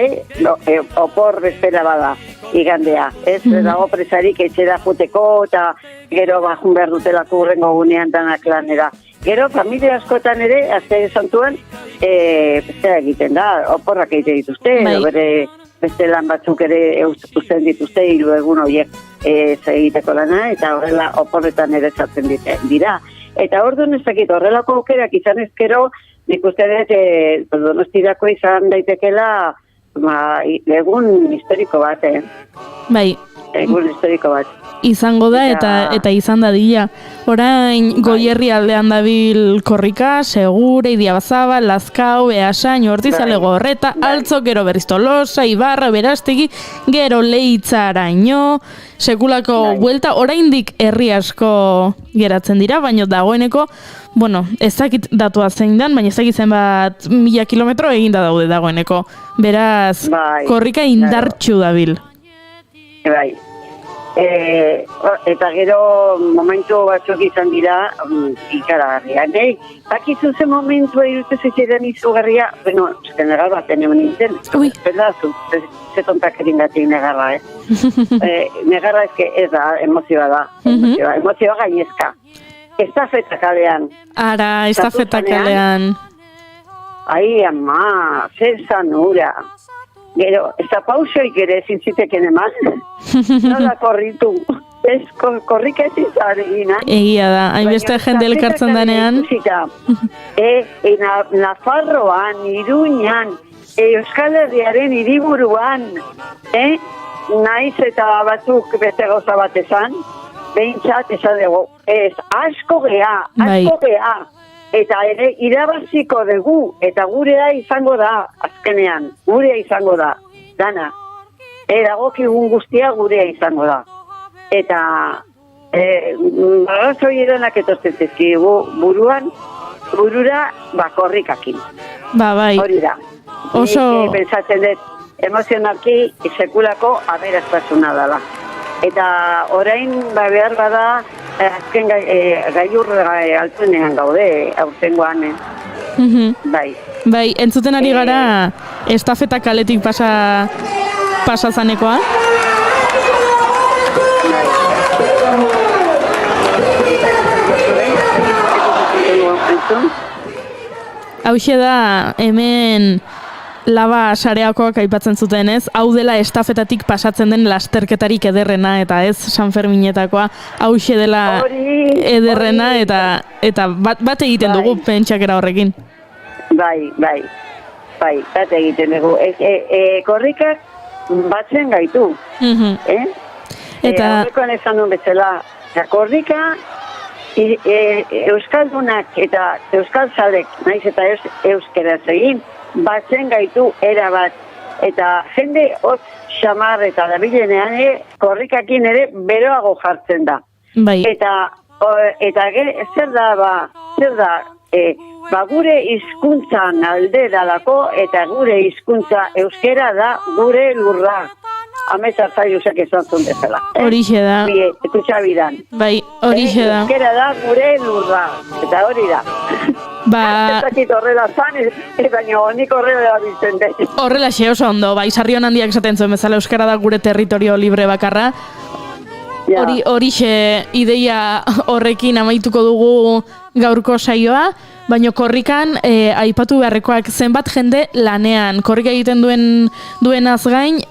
opor bezpera bada igandea. Ez dago presarik etxera juteko eta gero bajun behar dutelako urrengo gunean danak lanera. Gero, familia askotan ere, azte santuan, bestera egiten da, oporrak egiten dituzte, bere beste lan batzuk ere uzten dituzte, 3 egun horiek egiteko lana, eta horrela oporretan ere sartzen dira. Eta orduan ez dakit, horrelako aukerak izan ezkero, nik uste dut Donostirako izan daitekela egun historiko bat, Bai. Egun historiko bat. Izango da eta izan dadila. Orain Goierri aldean dabil korrika, Segure, Idiabazaba, Lazkao, Beasain, Ortizalego Horreta, Altzo, gero berriz Tolosa, Ibarra, Berastegi, gero Leitzaraino, sekulako buelta, oraindik herri asko geratzen dira, baina dagoeneko, bueno, ez dakit datua zein dan, baina ez dakit zenbat 1000 kilometro eginda daude dagoeneko. Beraz, korrika indartxu dabil. Bai. Eta gero momentu batzuk izan dira ikaragarria. Bakizu ze momentua irutez ziren izugarria, bueno, negar bat enean nintzen, pedazu, ze tontak eringatik negarra, negarra ez da, emozioa da, emozioa gainezka. Estafeta kalean. Ara, estafeta kalean. Ai, ama, zer zanura. Gero, ez da pausoik ere zintziteken eman. Nola korritu. Ez, korrika ez izan egina. Egia da, hainbeste jende elkartzen danean. Nafarroan, Iruñan, Euskal Herriaren hiriburuan, naiz eta batzuk beste gauza bat esan, behintzat esan dugu, ez, asko gea. Eta ere irabaziko dugu, eta gurea izango da, azkenean, gurea izango da, dana. Dagokigun guztia gurea izango da. Eta arrazoi eranak etortzen zizkigu burura korrikakin. Bai. Hori da. Oso... Pentsatzen dut, emozionalki sekulako aberastasuna dela. Eta orain behar bada, azken gaiur altzenean gaude, aurtengoan. Bai. Bai, entzuten ari gara estafeta kaletik pasa zanekoa. Hauxe da, hemen Laba sareakoak aipatzen zuten, ez? Hau dela estafetatik pasatzen den lasterketarik ederrena, eta ez San Ferminetakoa, hauxe dela ederrena, eta bat egiten dugu pentsakera horrekin. Bai, bat egiten dugu. Korrikak batzen gaitu. Horrekoan esan duen bezala, korrika Euskaldunak eta Euskaltzalek, naiz eta euskeraz egin, batzen gaitu erabat. Eta jende hotz xamar eta dabilenean korrikakin ere beroago jartzen da. Bai. Eta zer da, gure hizkuntzan alde dalako eta gure hizkuntza euskera da gure lurra. Amesa zailusek esan zuen bezala. Horixe da. Kutxabidan. Bai, horixe da. Euskera da gure lurra. Eta hori da. Ez horrela zan, baina honik horrela biltzen dut. Horrela xe oso ondo, bai, Sarrion handiak esaten zuen bezala euskara da gure territorio libre bakarra. Horixe ideia horrekin amaituko dugu gaurko saioa, baina korrikan aipatu beharrekoak zenbat jende lanean. Korrika egiten duenaz gain,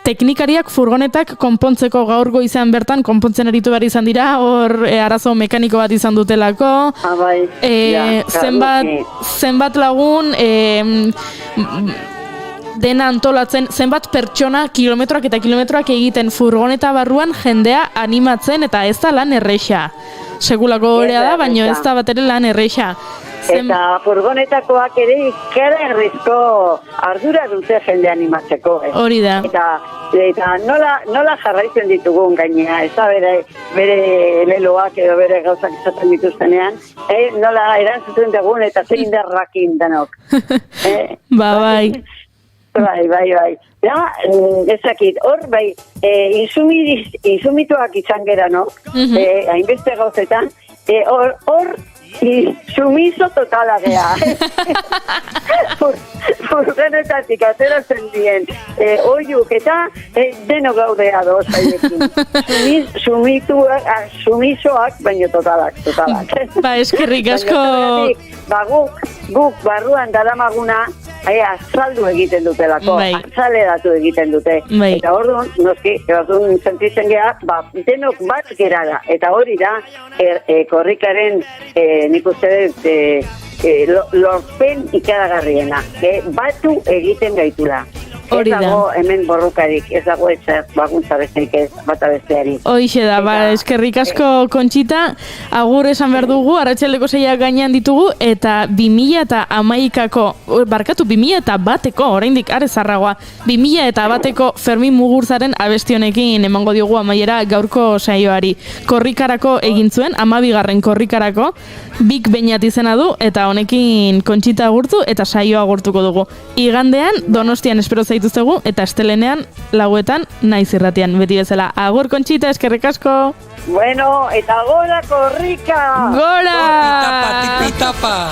teknikariak furgonetak konpontzeko gaur goizean bertan konpontzen aritu behar izan dira, hor arazo mekaniko bat izan dutelako. Zenbat lagun dena antolatzen, zenbat pertsona kilometroak eta kilometroak egiten furgoneta barruan jendea animatzen, eta ez da lan erreixa. Segulako horea da, baina ez da bat ere lan erreixa. Eta furgonetakoak ere ikerrezko ardura dute jende animatzeko. Hori da. Eta nola jarraitzen ditugun gainea, ez da bere leloak edo bere gauzak izaten dituztenean, nola erantzuten dugun eta zein derrakin denok. Bai. Bai. Ja, ezakit, hor, bai, insumituak izan gera, no? Hainbeste gauzetan, hor, sumiso totala gea. Furgonetatik ateratzen dien, oiuk eta deno gaudea doz haiekin. Sumisoak, baino totalak. Ba, eskerrik asko. Ba, guk barruan daramaguna, azaldu egiten dutelako, azaleratu egiten dute. Eta orduan, noski, sentitzen geha, denok bat gerara. Eta hori da, korrikaren, nik uste lorpen ikaragarriena. Batu egiten gaitula. Ez dago hemen borrukarik, ez dago ezer baguntza besterik ez, bata besteari. Hoixe da, eskerrik asko Kontxita, agur esan behar dugu, arratsaldeko 6ak gainean ditugu, eta 2001ko, oraindik are zarragoa, 2001ko Fermin Mugurzaren abesti honekin emango diogu amaiera gaurko saioari. Korrikarako egin zuen, 12. korrikarako, Big Beñat izena du, eta honekin Kontxita agurtu, eta saioa agurtuko dugu. Igandean, Donostian espero zaituztegu, eta estelenean, 4etan, Naiz Irratian, beti bezala. Agur Kontxita, eskerrik asko! Bueno, eta gora korrika! Gora! Tipitapa!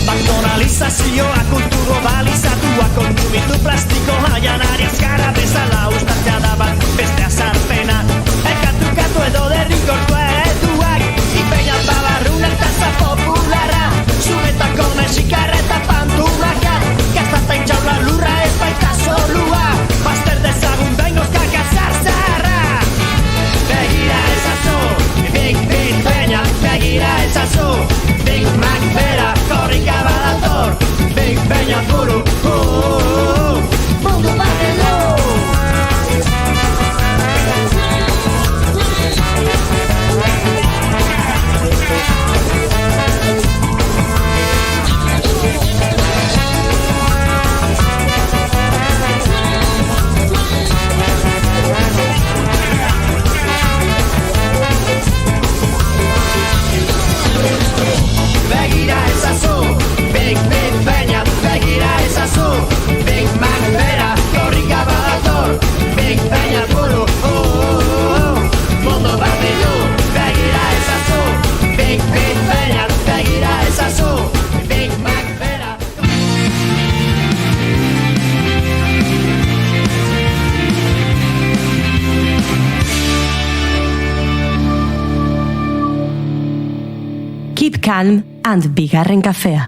Baktonalizazioa, kulturo balizatua, kontumitu plastikoa, janari azkara bezala, ustartea da bat beste azarpena. Ekatu edo derrigortu ereduak, ipeina babarrunak taza popularra, zumetako mexikarreta pantulaka, gaztatain jaula lurra ez baita solua, bazter dezagun bengoz kakazar zaharra. Begira ezazu, Big Peña, begira ezazu, Big Mac bera, korrika badator, Big Peña buru, mundu bat edo. Begira ezazu, Big Peña, begira ezazu, Big Mac bera, korrika badator, Big Peña buru, mundu bat edo. Begira ezazu, Big Peña, begira ezazu, Big Mac bera. Keep calm and bigarren kafea.